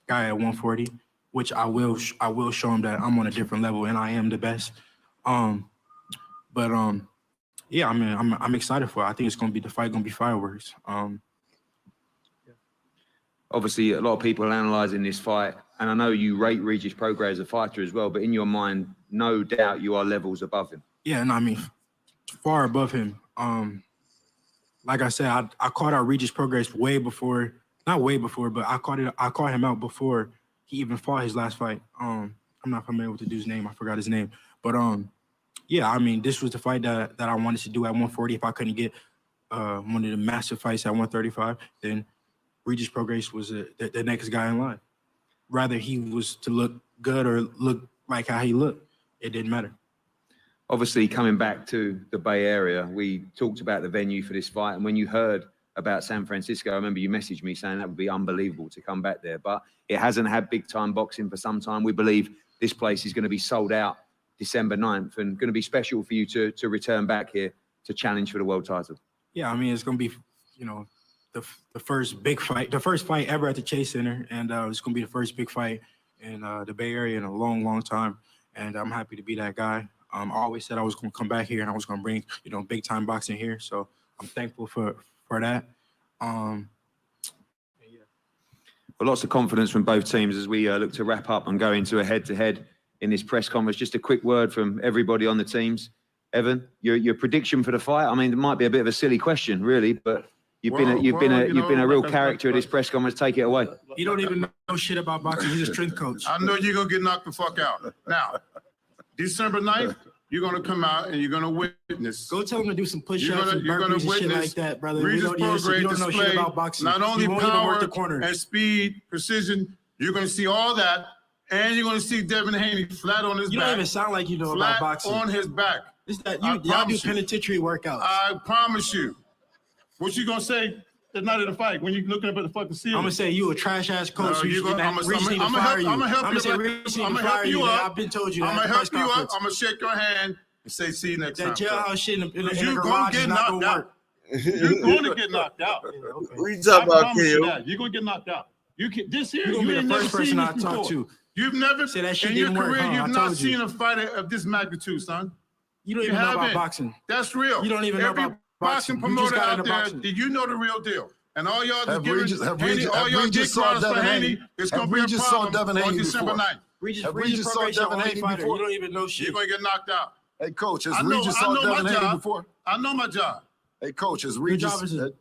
guy at 140, which I will show him that I'm on a different level and I am the best. Yeah, I mean, I'm excited for it. I think the fight gonna be fireworks. Obviously, a lot of people are analysing this fight, and I know you rate Regis Prograis as a fighter as well, but in your mind, no doubt you are levels above him. Yeah, and I mean, far above him. Like I said, I caught out Regis Prograis way before, not way before, but I caught him out before he even fought his last fight. I'm not familiar with the dude's name. I forgot his name. But yeah, I mean, this was the fight that I wanted to do at 140. If I couldn't get one of the massive fights at 135, then Regis Prograis was the next guy in line. Rather he was to look good or look like how he looked, it didn't matter. Obviously, coming back to the Bay Area, we talked about the venue for this fight, and when you heard about San Francisco, I remember you messaged me saying that would be unbelievable to come back there, but it hasn't had big-time boxing for some time. We believe this place is going to be sold out December 9th and going to be special for you to return back here to challenge for the world title. Yeah, I mean, it's going to be, the first big fight, the first fight ever at the Chase Center, and it's going to be the first big fight in the Bay Area in a long, long time, and I'm happy to be that guy. I always said I was going to come back here and I was going to bring, big time boxing here. So I'm thankful for that. Yeah. Well, lots of confidence from both teams as we look to wrap up and go into a head-to-head in this press conference. Just a quick word from everybody on the teams. Evan, your prediction for the fight? I mean, it might be a bit of a silly question, really, but you've been a real character at this press conference. Take it away. You don't even know shit about boxing. He's a strength coach. I know you're gonna get knocked the fuck out. Now, December 9th, you're gonna come out and you're gonna witness. Go tell him to do some push-ups and burpees and shit like that, brother. Regis You don't know shit about boxing. Not only you won't even work power the corner. and speed, precision, you're gonna see all that, and you're gonna see Devin Haney flat on his back. You don't even sound like you know about boxing. Flat on his back. Y'all do penitentiary workouts. I promise you. What you gonna say the night of the fight when you looking up at the fucking ceiling? I'm gonna say you a trash ass coach. I'm gonna help you up. I've been told you that. I'm gonna help you up. I'm gonna shake your hand and say, see you next time. That jailhouse shit in the you're garage is not gonna work. You're going to get knocked out. What you talking about, Kale? You're gonna get knocked out. This here, You're gonna be the first person I talk to. You've never say that shit in your didn't work, career, huh? you've not seen a fighter of this magnitude, son. You don't even know about boxing. That's real. You don't even know about boxing promoter out there, did you know the real deal? And all y'all just giving all y'all dick riders for Haney, it's gonna be a problem on December 9th. Regis saw Devin Haney before. You don't even know shit. You're gonna get knocked out. Hey, coach, has Regis saw Devin Haney before? I know my job. Hey, coach, has Regis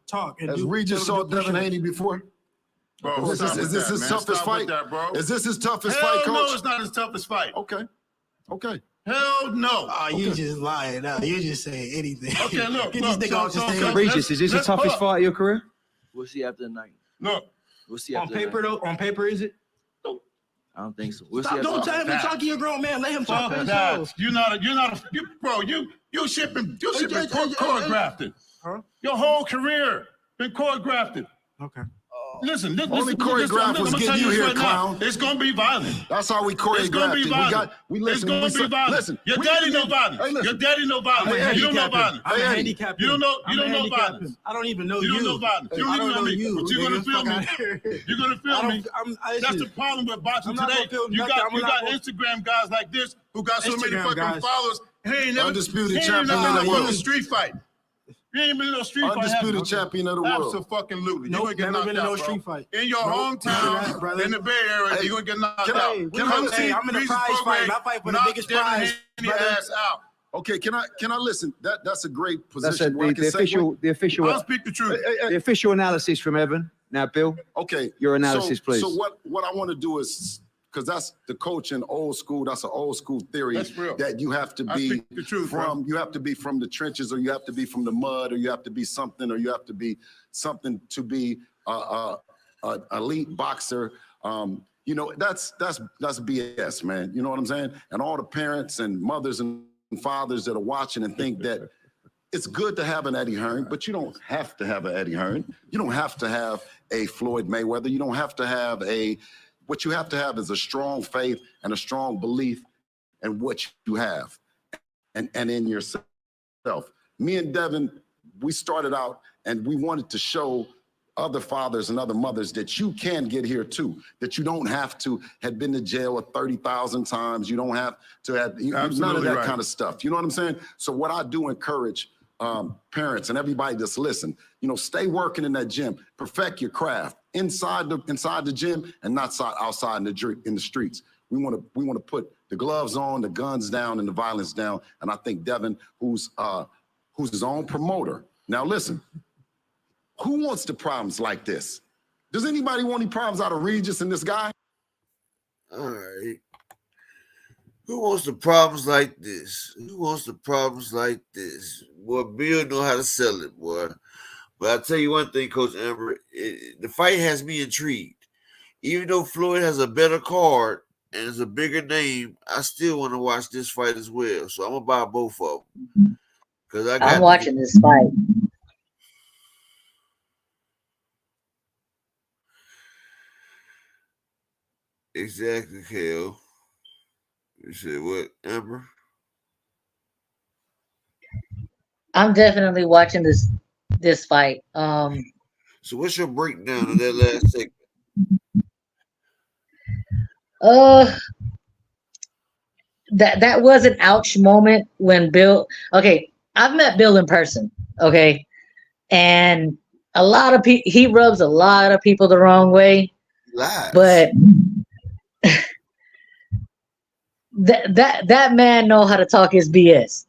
saw Devin Haney before? Bro, is this his toughest fight? Is this his toughest fight, coach? No, it's not his toughest fight. Okay. Hell no. Oh, you just lying now. You just say anything. Okay, look. Get this nigga off the stage. Regis, is this the toughest fight of your career? We'll see after the night. Look. We'll see on after paper, though. On paper, is it? I I don't think so. We'll Stop, see. don't tell him to talk to your grown man. Let him talk. Fuck that. You're not a, bro. You shit been choreographed. Huh? Your whole career been choreographed. Okay. Listen, Only choreograph was getting you here, clown. It's gonna be violent. That's how we choreographed. It's gonna be violent. It's gonna be violent. Listen, your daddy know violence. Your daddy know violence. You don't know violence. I'm a handicap. You don't know violence. I don't even know you. You don't know violence. You don't even know me. But you're gonna feel me. You're gonna feel me. That's the problem with boxing today. You got Instagram guys like this who got so many fucking followers. He ain't never undisputed champion of the world. Street fight. You ain't been in no street fight. Undisputed champion of the world. Absolutely. Nope, you're gonna get knocked been in no out, street fight. In your hometown, in the Bay Area, you're gonna get knocked out. I'm in a prize fight. I fight for the biggest prize. Ass out. Okay, can I listen? That's a great position. That's the official. I'll speak the truth. The official analysis from Evan. Now, Bill. Okay. Your analysis, please. So what I want to do is, because that's the coach in old school. That's an old school theory that you have to be from. You have to be from the trenches, or you have to be from the mud, or you have to be something, or you have to be something to be a elite boxer. You know, that's BS, man. You know what I'm saying? And all the parents and mothers and fathers that are watching and think that it's good to have an Eddie Hearn, but you don't have to have an Eddie Hearn. You don't have to have a Floyd Mayweather. You don't have to have a. What you have to have is a strong faith and a strong belief in what you have and in yourself. Me and Devin, we started out and we wanted to show other fathers and other mothers that you can get here too, that you don't have to have been to jail 30,000 times. You don't have to have none of that kind of stuff. You know what I'm saying? So what I do encourage parents and everybody that's listen, stay working in that gym, perfect your craft inside the gym and not outside in the streets. We want to put the gloves on, the guns down, and the violence down. And I think Devin, who's his own promoter. Now listen, who wants the problems like this? Does anybody want any problems out of Regis and this guy? All right. Who wants the problems like this? Who wants the problems like this? Boy, Bill know how to sell it, boy. But I'll tell you one thing, Coach Amber, the fight has me intrigued. Even though Floyd has a better card and is a bigger name, I still want to watch this fight as well. So I'm going to buy both of them. I'm watching this fight. Exactly, Kale. You said what, Amber? I'm definitely watching this fight. So what's your breakdown of that last segment? That was an ouch moment when Bill. Okay, I've met Bill in person. Okay, and a lot of people. He rubs a lot of people the wrong way. Lies. But that man know how to talk his BS.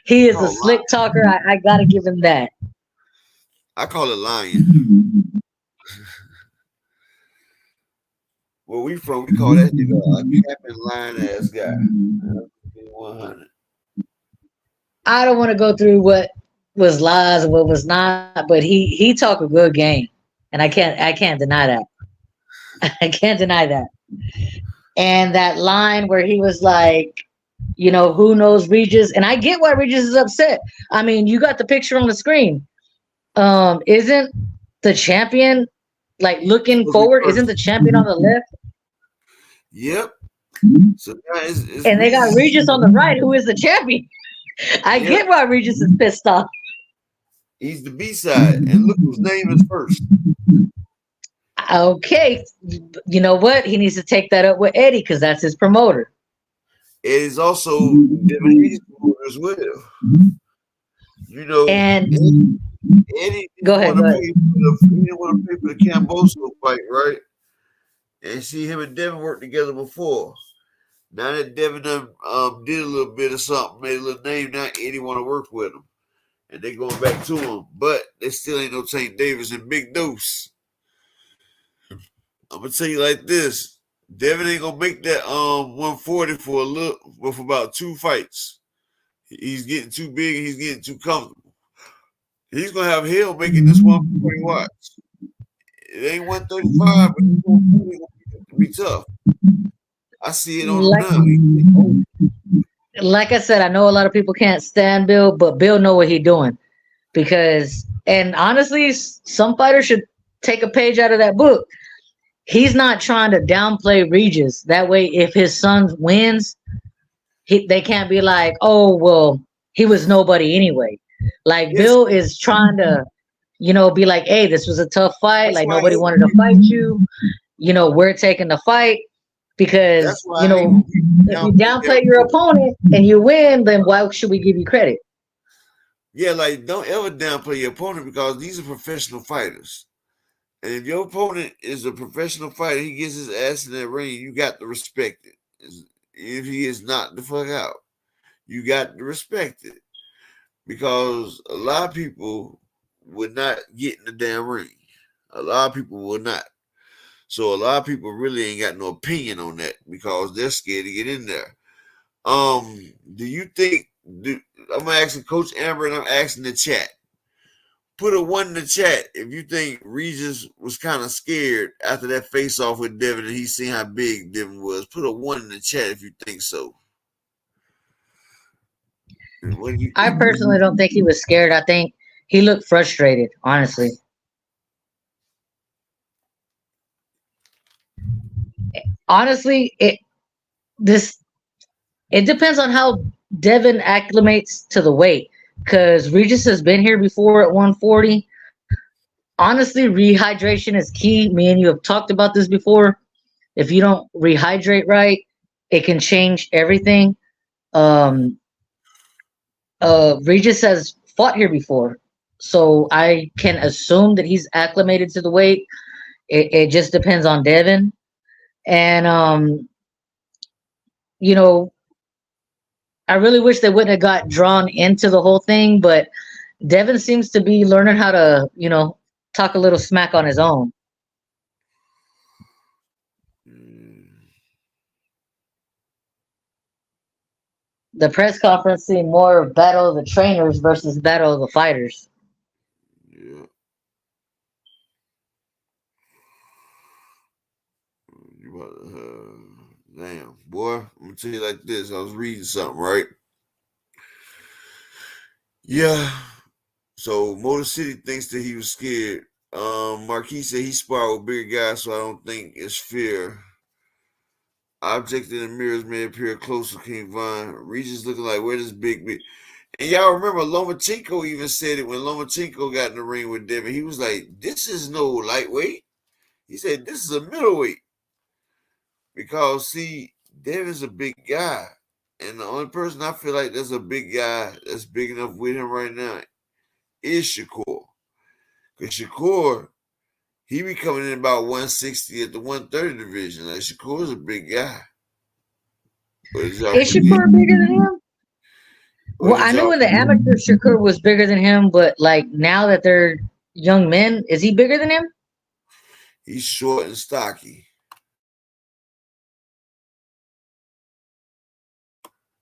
He is a slick talker. I gotta give him that. I call it lying. Where we from, we call that nigga a capping lying ass guy. 100. I don't want to go through what was lies and what was not, but he talk a good game, and I can't deny that. I can't deny that. And that line where he was like, who knows Regis? And I get why Regis is upset. I mean, you got the picture on the screen. Isn't the champion looking forward? Isn't the champion on the left? Yep. So it's and they got Regis on the right, who is the champion. I get why Regis is pissed off. He's the B-side, and look whose name is first. Okay, you know what? He needs to take that up with Eddie because that's his promoter. Eddie's also Devin promoter as well. And Eddie go ahead. He didn't want to pay for the Camboso fight, right? And see him and Devin worked together before. Now that Devin did a little bit of something, made a little name, now Eddie want to work with him. And they going back to him. But they still ain't no St. Davis and Big Deuce. I'm gonna tell you like this. Devin ain't gonna make that 140 for about 2 fights. He's getting too big and he's getting too comfortable. He's gonna have hell making this 140 watch. It ain't 135, but it's gonna be tough. I see it on him now. Like I said, I know a lot of people can't stand Bill, but Bill know what he's doing because, and honestly, some fighters should take a page out of that book. He's not trying to downplay Regis. That way, if his son wins, they can't be like, oh, well, he was nobody anyway. Like Yes. Bill is trying to, be like, hey, this was a tough fight. That's like why nobody wanted to fight you. We're taking the fight because, That's why if you downplay your opponent and you win, then why should we give you credit? Yeah, like don't ever downplay your opponent because these are professional fighters. And if your opponent is a professional fighter, he gets his ass in that ring, you got to respect it. If he is not the fuck out, you got to respect it. Because a lot of people would not get in the damn ring. A lot of people will not. So a lot of people really ain't got no opinion on that because they're scared to get in there. Do you think I'm asking Coach Amber and I'm asking the chat. Put a 1 in the chat if you think Regis was kind of scared after that face off with Devin and he seen how big Devin was. Put a 1 in the chat if you think so. I personally don't think he was scared. I think he looked frustrated, honestly. Honestly, it depends on how Devin acclimates to the weight. Because Regis has been here before at 140. Honestly, rehydration is key. Me and you have talked about this before. If you don't rehydrate right, it can change everything. Regis has fought here before, so I can assume that he's acclimated to the weight. It just depends on Devin, and I really wish they wouldn't have got drawn into the whole thing, but Devin seems to be learning how to, talk a little smack on his own. The press conference seemed more battle of the trainers versus battle of the fighters. Yeah. Damn, boy, I'm gonna tell you like this. I was reading something, right? Yeah. So Motor City thinks that he was scared. Marquis said he sparred with bigger guys, so I don't think it's fear. Object in the mirrors may appear closer, King Von. Regis looking like, where this big? And y'all remember Lomachenko even said it when Lomachenko got in the ring with Devin. He was like, this is no lightweight. He said, this is a middleweight. Because, see, Devin's a big guy. And the only person I feel like there's a big guy that's big enough with him right now is Shakur. Because Shakur, he be coming in about 160 at the 130 division. Like, Shakur's a big guy. Is Shakur bigger than him? Well, I knew in the amateur Shakur was bigger than him, but like now that they're young men, is he bigger than him? He's short and stocky.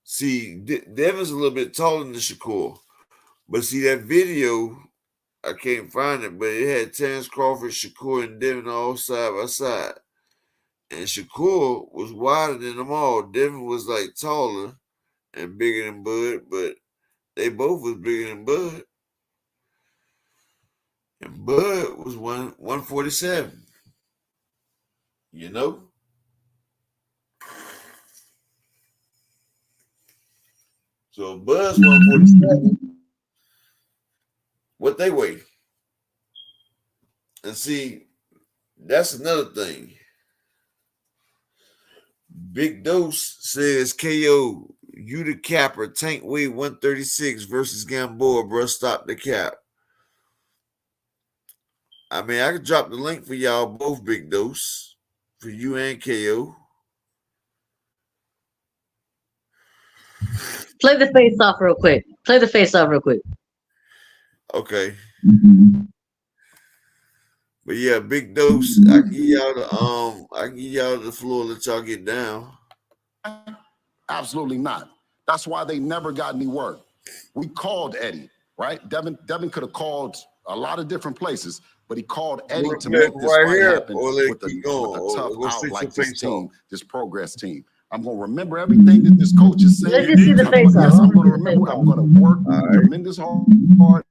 See, Devin's a little bit taller than Shakur. But see, that video, I can't find it, but it had Terrence Crawford, Shakur, and Devin all side by side. And Shakur was wider than them all. Devin was like taller and bigger than Bud, but they both was bigger than Bud. And Bud was 147. You know? So Bud's 147. What they weigh? And see, that's another thing. Big Dose says KO, you the capper. Tank weigh 136 versus Gamboa, bro. Stop the cap. I mean, I could drop the link for y'all both, Big Dose, for you and KO. Play the face off real quick. Okay. But yeah, Big Dose, I give y'all the floor, let y'all get down. Absolutely not. That's why they never got any work. We called Eddie, right? Devin could have called a lot of different places, but he called Eddie Look to at make it this right fight here, happen or let it with keep going, a or tough go out sit like your this face off. team, this Progress team. I'm going to remember everything that this coach is saying. Let me see the face off. Yes, I'm going to remember. I'm going to work tremendous hard.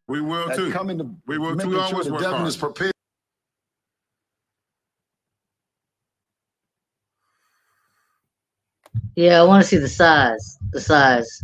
We will at too. coming to We will too. making We sure always that work Devin hard. is prepared. Yeah, I want to see the size. The size.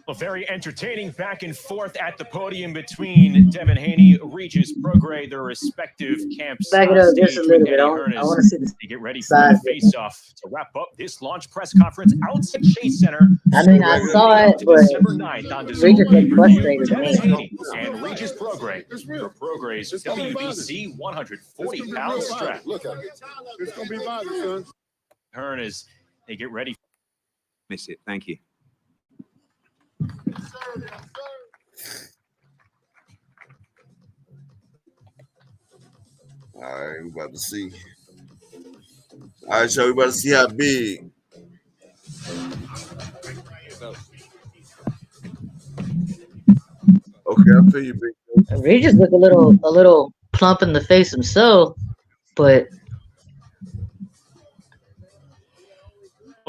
A very entertaining back and forth at the podium between Devin Haney, Regis Prograis, their respective camps Back it on up stage just a with little bit. Eddie I want Hearns. to see the They get ready for size. the face-off to wrap up this launch press conference outside Chase Center. I mean, I saw it, but December 9th on Regis looked pay-per-view. frustrated to Devin me. Haney and Regis Prograis for Prograis' WBC 140-pound strap. Look at it. It's going to be violent, son. Hearns, they get ready. Miss it. Thank you. All right, we about to see. All right, so we about to see how big. Okay, I feel you, big. Regis looked a little plump in the face himself, but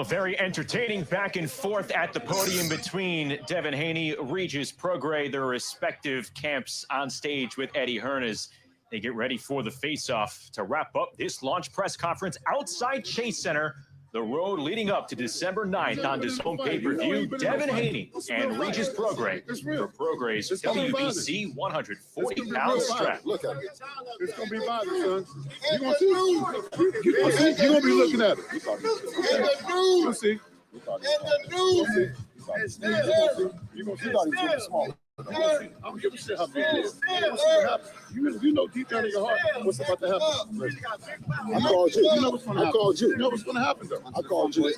A very entertaining back and forth at the podium between Devin Haney, Regis Prograis, their respective camps on stage with Eddie Hearns. They get ready for the face-off to wrap up this launch press conference outside Chase Center. The road leading up to December 9th on DAZN pay-per-view. Devin Haney and Regis Prograis for Prograis' WBC 140-pound strap. Look at it. It's going to be violent, son. You're going to be looking at it. You'll see. You're going to see small. I don't give a shit how big it is. You know deep down in your heart what's about to happen. I called you. You know what's going to happen. I called you. You know what's going to happen, though. I called you.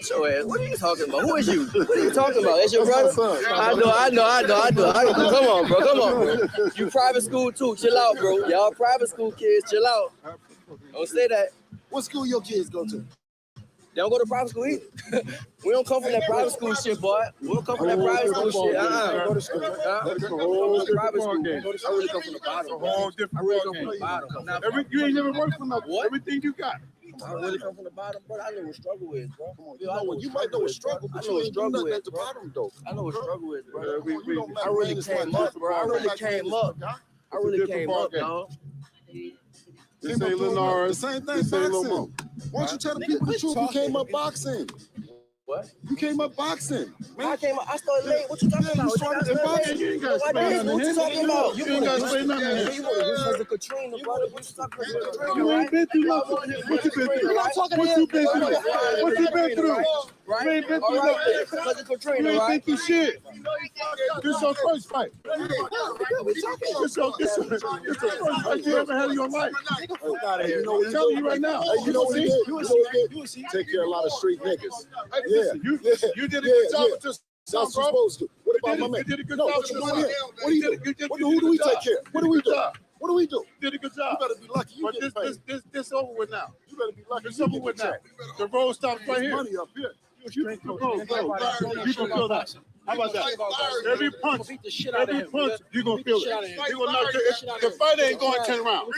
So, what are you talking about? Who is you? What are you talking about? That's your brother? I know. Come on, bro. You private school too. Chill out, bro. Y'all private school kids, chill out. Don't say that. What school your kids go to? They don't go to private school either. We don't come from that private school shit, boy. We don't come from that private school shit. I really come from the bottom. A whole different ball game. You ain't never worked for nothing. Everything you got. I really come from the bottom, bro. I know what struggle is, bro. You might know what struggle, but you ain't do nothing at the bottom, though. I know what struggle is, bro. I really came up, bro. I really came up, dog. This ain't Lenard. The same thing, boxing. Why don't you tell the people the truth? You came up boxing. What? You came up boxing. Man, I started late. What you talking about? started in boxing. You ain't got to explain nothing. What you talking about? You ain't got to explain nothing. You would have listened to Katrina, brother. You talking about Katrina, You ain't been through nothing. What you been through? What you been through? What you been through? You ain't been through nothing. You ain't been through shit. This your first fight. This your first fight you ever had in your life. I'm telling you right now. You know what he did? Take care of a lot of street niggas. You did a good job with this. That's supposed to. What about my man? You did a good No, job. what you doing here? What do you do? Who do we take care of? What do we do? What do we do? You did a good job. You better be lucky. You But this over with now. You better be lucky. It's over with now. The road stops right here. Money up here. You can feel that. How about that? Every punch, you gonna feel it. You gonna knock the fight ain't going 10 rounds.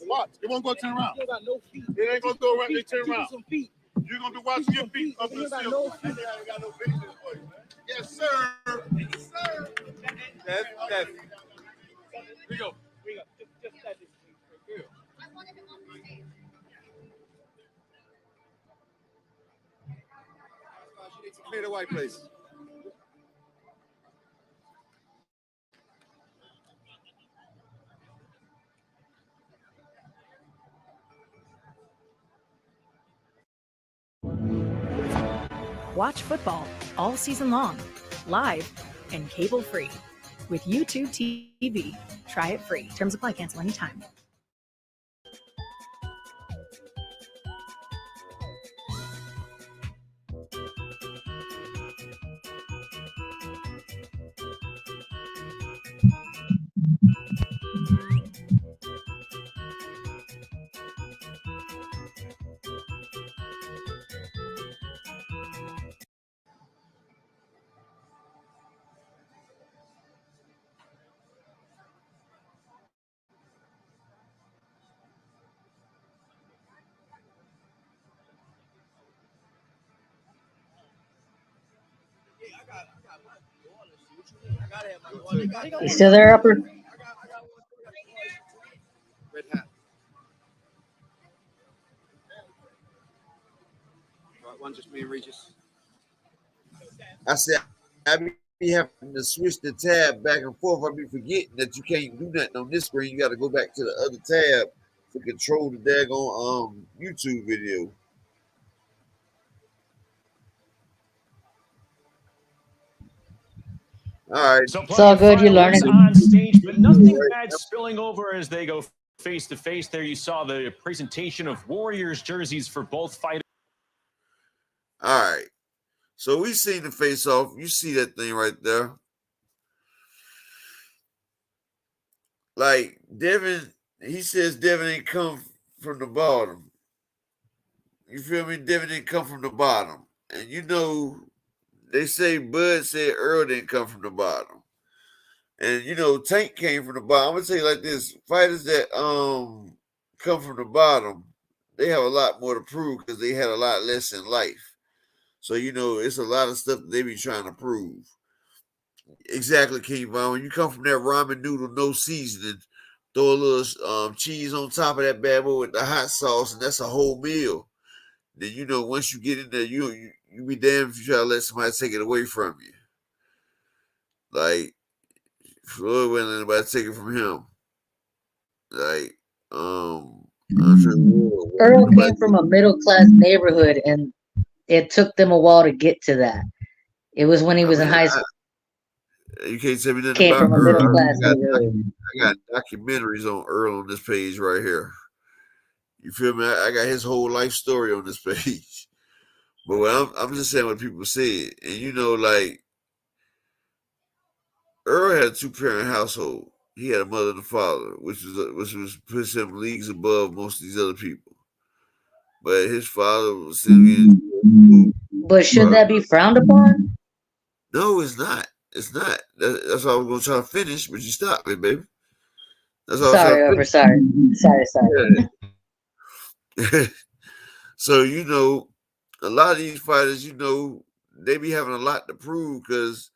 Watch. It won't go 10 rounds. It ain't gonna go right there 10 rounds. You're gonna be watching your feet up the ceiling. Yes, sir. Yes, sir. That's we go. Just that. Clear the white place. Watch football all season long, live and cable-free with YouTube TV. Try it free. Terms apply. Cancel anytime. You still there, Upper? Red hat. Right, one just me and Regis. I said I be having to switch the tab back and forth. I be forgetting that you can't do nothing on this screen. You got to go back to the other tab to control the daggone YouTube video. All right. So It's all good. You're learning. on stage, but nothing bad spilling over as they go face to face. There you saw the presentation of Warriors jerseys for both fighters. All right. So we seen the face off. You see that thing right there. Like Devin, he says Devin ain't come from the bottom. You feel me? Devin didn't come from the bottom. And you know, they say Bud said Earl didn't come from the bottom. And you know, Tank came from the bottom. I'm gonna tell you like this: fighters that come from the bottom, they have a lot more to prove because they had a lot less in life. So you know, it's a lot of stuff that they be trying to prove. Exactly, King Von. When you come from that ramen noodle, no seasoning, throw a little cheese on top of that bad boy with the hot sauce, and that's a whole meal. Then you know, once you get in there, you be damned if you try to let somebody take it away from you. Like Floyd wouldn't let anybody take it from him. Like Earl came from a middle class neighborhood, and it took them a while to get to that. It was when he was in high school. You can't tell me nothing Came about from a middle Earl. class neighborhood. I got documentaries on Earl on this page right here. You feel me? I got his whole life story on this page. But what I'm just saying what people said. And you know, like, Earl had a 2-parent household. He had a mother and a father, which was pushing him leagues above most of these other people. But his father was sitting. But should that be frowned upon? No, it's not. It's not. That's why I was gonna try to finish, but you stopped me, baby. That's all. Sorry, Upper. Sorry. Yeah. So you know, a lot of these fighters, you know, they be having a lot to prove because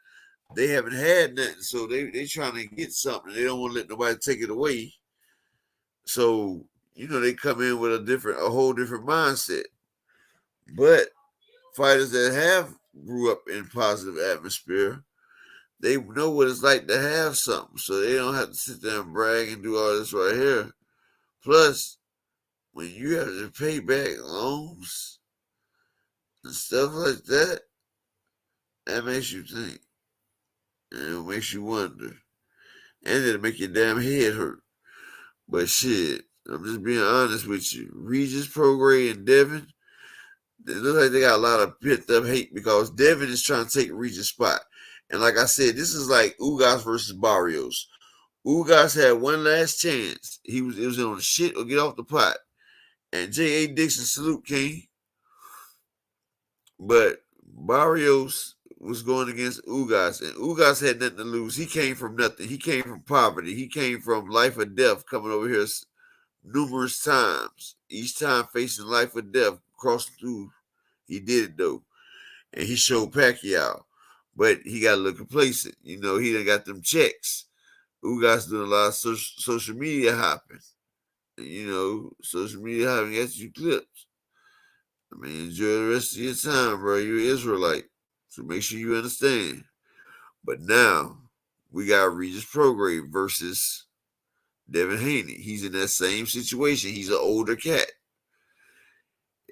they haven't had nothing. So they trying to get something. They don't want to let nobody take it away. So you know, they come in with a whole different mindset. But fighters that have grew up in positive atmosphere, they know what it's like to have something. So they don't have to sit there and brag and do all this right here. Plus, when you have to pay back loans and stuff like that, that makes you think. And it makes you wonder. And it'll make your damn head hurt. But shit, I'm just being honest with you. Regis, Prograis, and Devin, they look like they got a lot of pent up hate because Devin is trying to take Regis' spot. And like I said, this is like Ugas versus Barrios. Ugas had one last chance. It was on the shit or get off the pot. And J.A. Dixon, salute King. But Barrios was going against Ugas, and Ugas had nothing to lose. He came from nothing. He came from poverty. He came from life or death, coming over here numerous times. Each time facing life or death, crossing through. He did it though, and he showed Pacquiao. But he got a little complacent. You know, he done got them checks. Ugas doing a lot of social media hopping. You know, social media hopping gets you clips. I mean, enjoy the rest of your time, bro. You're an Israelite. So make sure you understand. But now we got Regis Prograis versus Devin Haney. He's in that same situation. He's an older cat.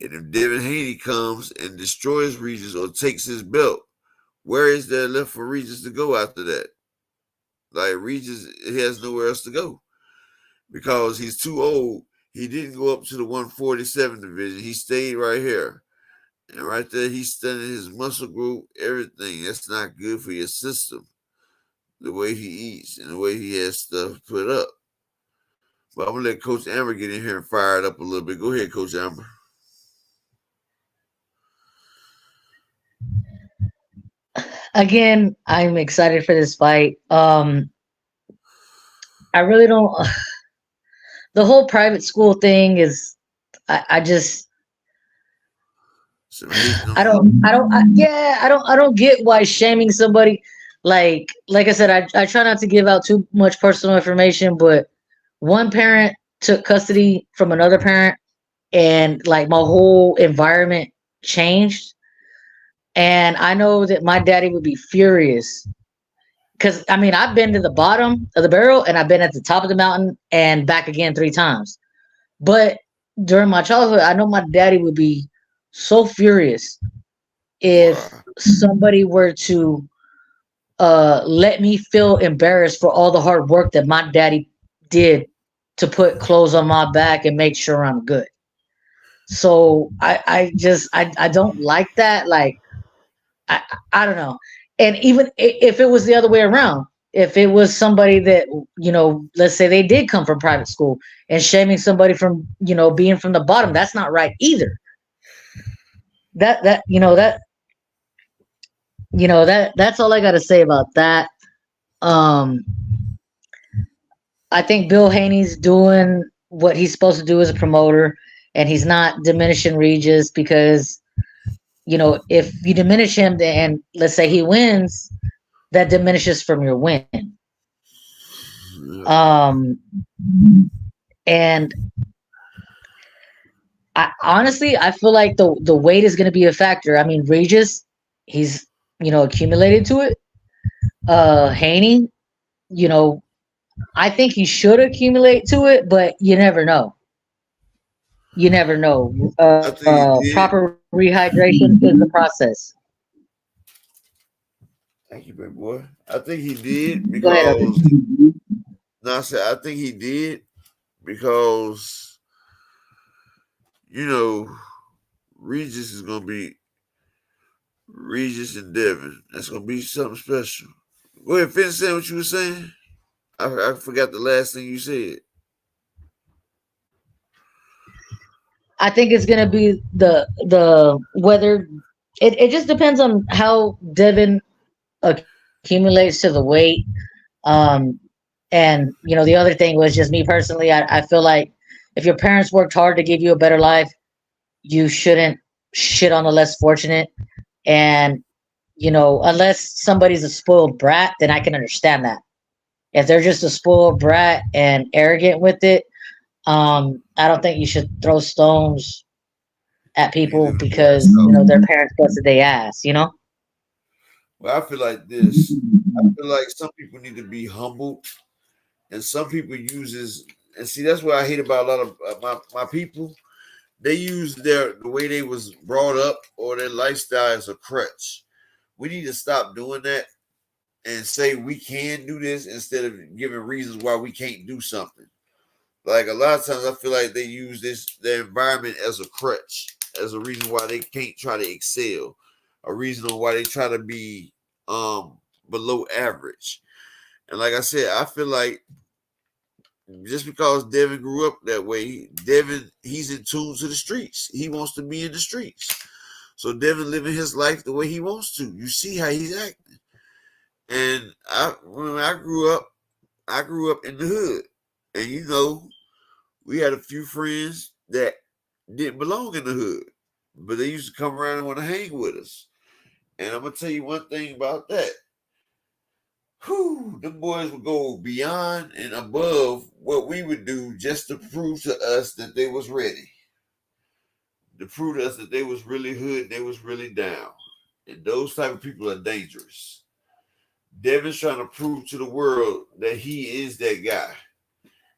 And if Devin Haney comes and destroys Regis or takes his belt, where is there left for Regis to go after that? Like Regis, he has nowhere else to go because he's too old. He didn't go up to the 147 division. He stayed right here. And right there, he's stunning his muscle group, everything. That's not good for your system. The way he eats and the way he has stuff put up. But I'm going to let Coach Amber get in here and fire it up a little bit. Go ahead, Coach Amber. Again, I'm excited for this fight. I really don't. The whole private school thing is, I just, I don't get why shaming somebody. like I said, I try not to give out too much personal information, but one parent took custody from another parent, and like my whole environment changed. And I know that my daddy would be furious because I mean I've been to the bottom of the barrel and I've been at the top of the mountain and back again 3 times. But during my childhood, I know my daddy would be so furious if Wow. somebody were to let me feel embarrassed for all the hard work that my daddy did to put clothes on my back and make sure I'm good. So I don't like that. Like I I don't know. And even if it was the other way around, if it was somebody that, let's say they did come from private school and shaming somebody from, being from the bottom, that's not right either. That's all I got to say about that. Um, I think Bill Haney's doing what he's supposed to do as a promoter, and he's not diminishing Regis because, if you diminish him and let's say he wins, that diminishes from your win. Um, and I feel like the weight is going to be a factor. I mean, Regis, he's accumulated to it. Haney, you know, I think he should accumulate to it, but you never know. You never know. I think he did. Proper rehydration is the process. Thank you, big boy. I think he did Go ahead. because no, I said I think he did because Regis is gonna be Regis and Devin. That's gonna be something special. Go ahead, finish saying what you were saying. I forgot the last thing you said. I think it's gonna be the whether it just depends on how Devin accumulates to the weight. Um, and the other thing was just me personally. I feel like if your parents worked hard to give you a better life, you shouldn't shit on the less fortunate. And unless somebody's a spoiled brat, then I can understand that. If they're just a spoiled brat and arrogant with it, I don't think you should throw stones at people because their parents busted their ass. Well, I feel like this. I feel like some people need to be humbled, and some people uses and see that's what I hate about a lot of my people. They use the way they was brought up or their lifestyle as a crutch. We need to stop doing that and say we can do this instead of giving reasons why we can't do something. Like a lot of times, I feel like they use their environment as a crutch, as a reason why they can't try to excel, a reason why they try to be below average. And like I said, I feel like just because Devin grew up that way, Devin, he's in tune to the streets. He wants to be in the streets. So Devin living his life the way he wants to. You see how he's acting. And when I grew up in the hood. And we had a few friends that didn't belong in the hood. But they used to come around and want to hang with us. And I'm gonna tell you one thing about that. Whew, the boys would go beyond and above what we would do just to prove to us that they was ready. To prove to us that they was really hood, they was really down. And those type of people are dangerous. Devin's trying to prove to the world that he is that guy.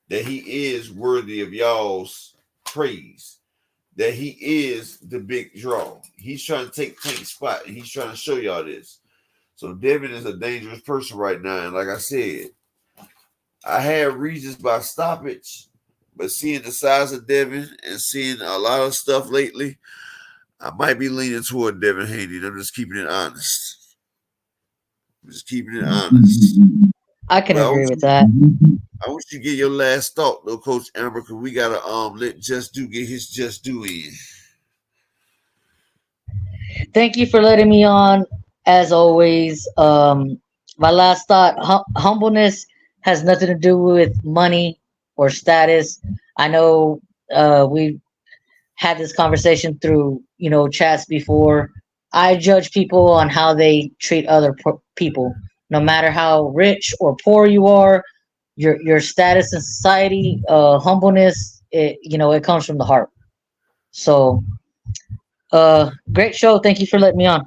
That he is worthy of y'all's praise. That he is the big draw. He's trying to take Tank's spot, and he's trying to show y'all this. So Devin is a dangerous person right now. And like I said, I had Regis by stoppage, but seeing the size of Devin and seeing a lot of stuff lately, I might be leaning toward Devin Haney. I'm just keeping it honest. I can agree with that. I want you to get your last thought, though, Coach Amber, because we gotta let Just Do get his Just Do in. Thank you for letting me on. As always, my last thought: humbleness has nothing to do with money or status. I know we had this conversation through chats before. I judge people on how they treat other people, no matter how rich or poor you are, your status in society, humbleness, it comes from the heart. So, great show. Thank you for letting me on.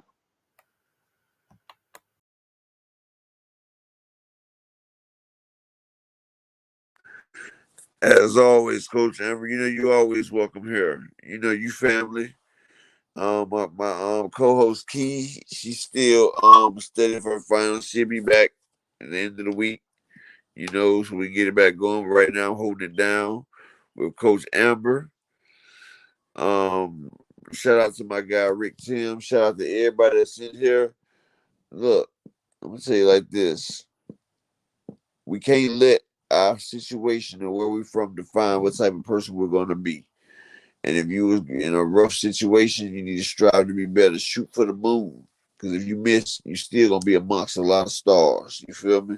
As always, Coach Amber, you always welcome here. You family. My co-host Key, she's still studying for her final. She'll be back at the end of the week. So we can get it back going. But right now, I'm holding it down with Coach Amber. Shout out to my guy Rick Tim. Shout out to everybody that's in here. Look, I'm gonna tell you like this: we can't let our situation or where we're from define what type of person we're gonna be. And if you was in a rough situation, you need to strive to be better. Shoot for the moon. Because if you miss, you're still going to be amongst a lot of stars. You feel me?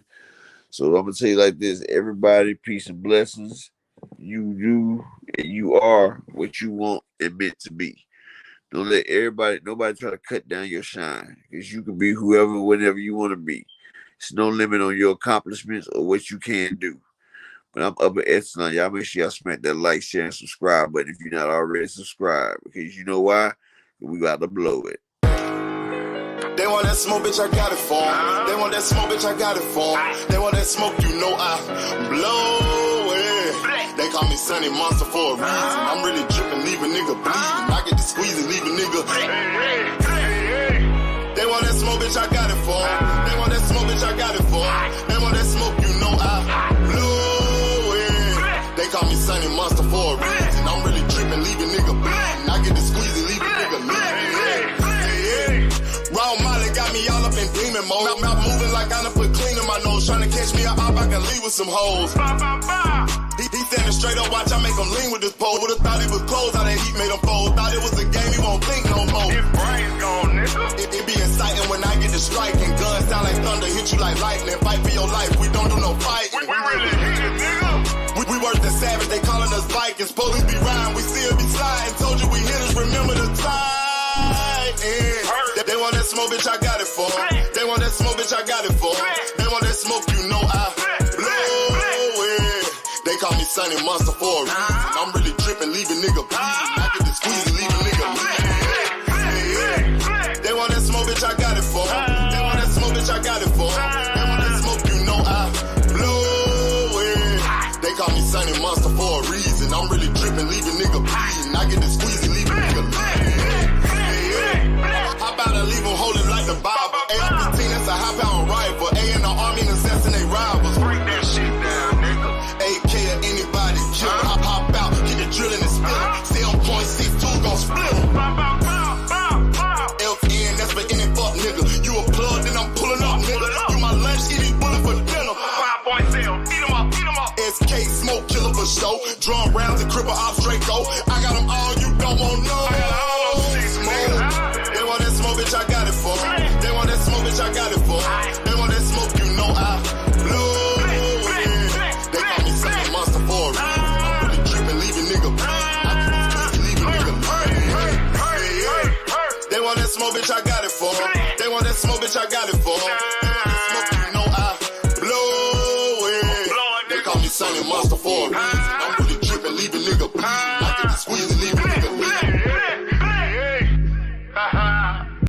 So I'm going to tell you like this. Everybody, peace and blessings. You do and you are what you want and meant to be. Don't let nobody try to cut down your shine. Because you can be whoever, whenever you want to be. There's no limit on your accomplishments or what you can do. But I'm up at Echelon. Y'all make sure y'all smack that like, share, and subscribe button if you're not already subscribed. Because you know why? We got to blow it. They want that smoke, bitch, I got it for 'em. They want that smoke, bitch, I got it for 'em. They want that smoke, I blow it. They call me Sunny Monster for a reason. I'm really dripping, leave a nigga bleeding. I get to squeeze and leave a nigga. They want that smoke, bitch, I got it for 'em. They want that smoke, bitch, I got it for 'em. They want that smoke, I blow. They call me Sunny Monster for a reason. I'm really dripping, leave a nigga bleeding. I get to squeeze and leave a nigga bleeding. Raw Molly got me all up in demon mode. Mouth moving like I done put clean in my nose. Trying to catch me up, I can leave with some hoes. He standing straight up, watch I make him lean with this pole. Would've thought he was closed, how that heat made him fold. Thought it was a game, he won't think no more. His brain's gone, nigga. It be exciting when I get the strike. And guns sound like thunder, hit you like lightning. Fight for your life, we don't do no fighting. We really hit it, nigga. We worse than savage, they calling us Vikings. Police be riding, we still be sliding. Told you we hitters, remember the time. They want that smoke, bitch, I got it for 'em. They want that smoke, bitch, I got it for 'em. They want that smoke, I blow it. They call me Sunny Monster for a reason. I'm really dripping, leave a nigga bleeding. I get to squeeze and leave a nigga bleeding. They want that smoke, bitch, I got it for 'em. They want that smoke, bitch, I got it for 'em. They want that smoke, I blow it. They call me Sunny Monster for a reason. I'm really dripping, leave a nigga bleeding. I get to squeeze and leave a nigga bleeding. How about I leave them holding like the Bible? AR-15, that's a high-power rifle. A in the army and assassinate rivals. Break that shit down, nigga. AK or anybody kill. Hop out, get the drilling and spilling. 7.62 gon' split 'em. LTN, that's for any fuck nigga. You a plug, then I'm pulling up, nigga. You my lunch, eating bullet for dinner. 5.0, eat 'em up. SK, smoke killer for show. Drum rounds and cripple ops Draco. I got 'em all, you don't want no. They want that smoke, bitch, I got it for 'em. They want that smoke, bitch, I got it for 'em. They want that smoke, I blow it. They call me Sunny Monster for a reason. I'm really dripping, leave a nigga bleeding. I get to squeeze and leave a nigga bleeding. They want that smoke, bitch, I got it for 'em. They want that smoke, bitch, I got it for 'em. They want that smoke, I blow it. They call me Sunny Monster for a reason.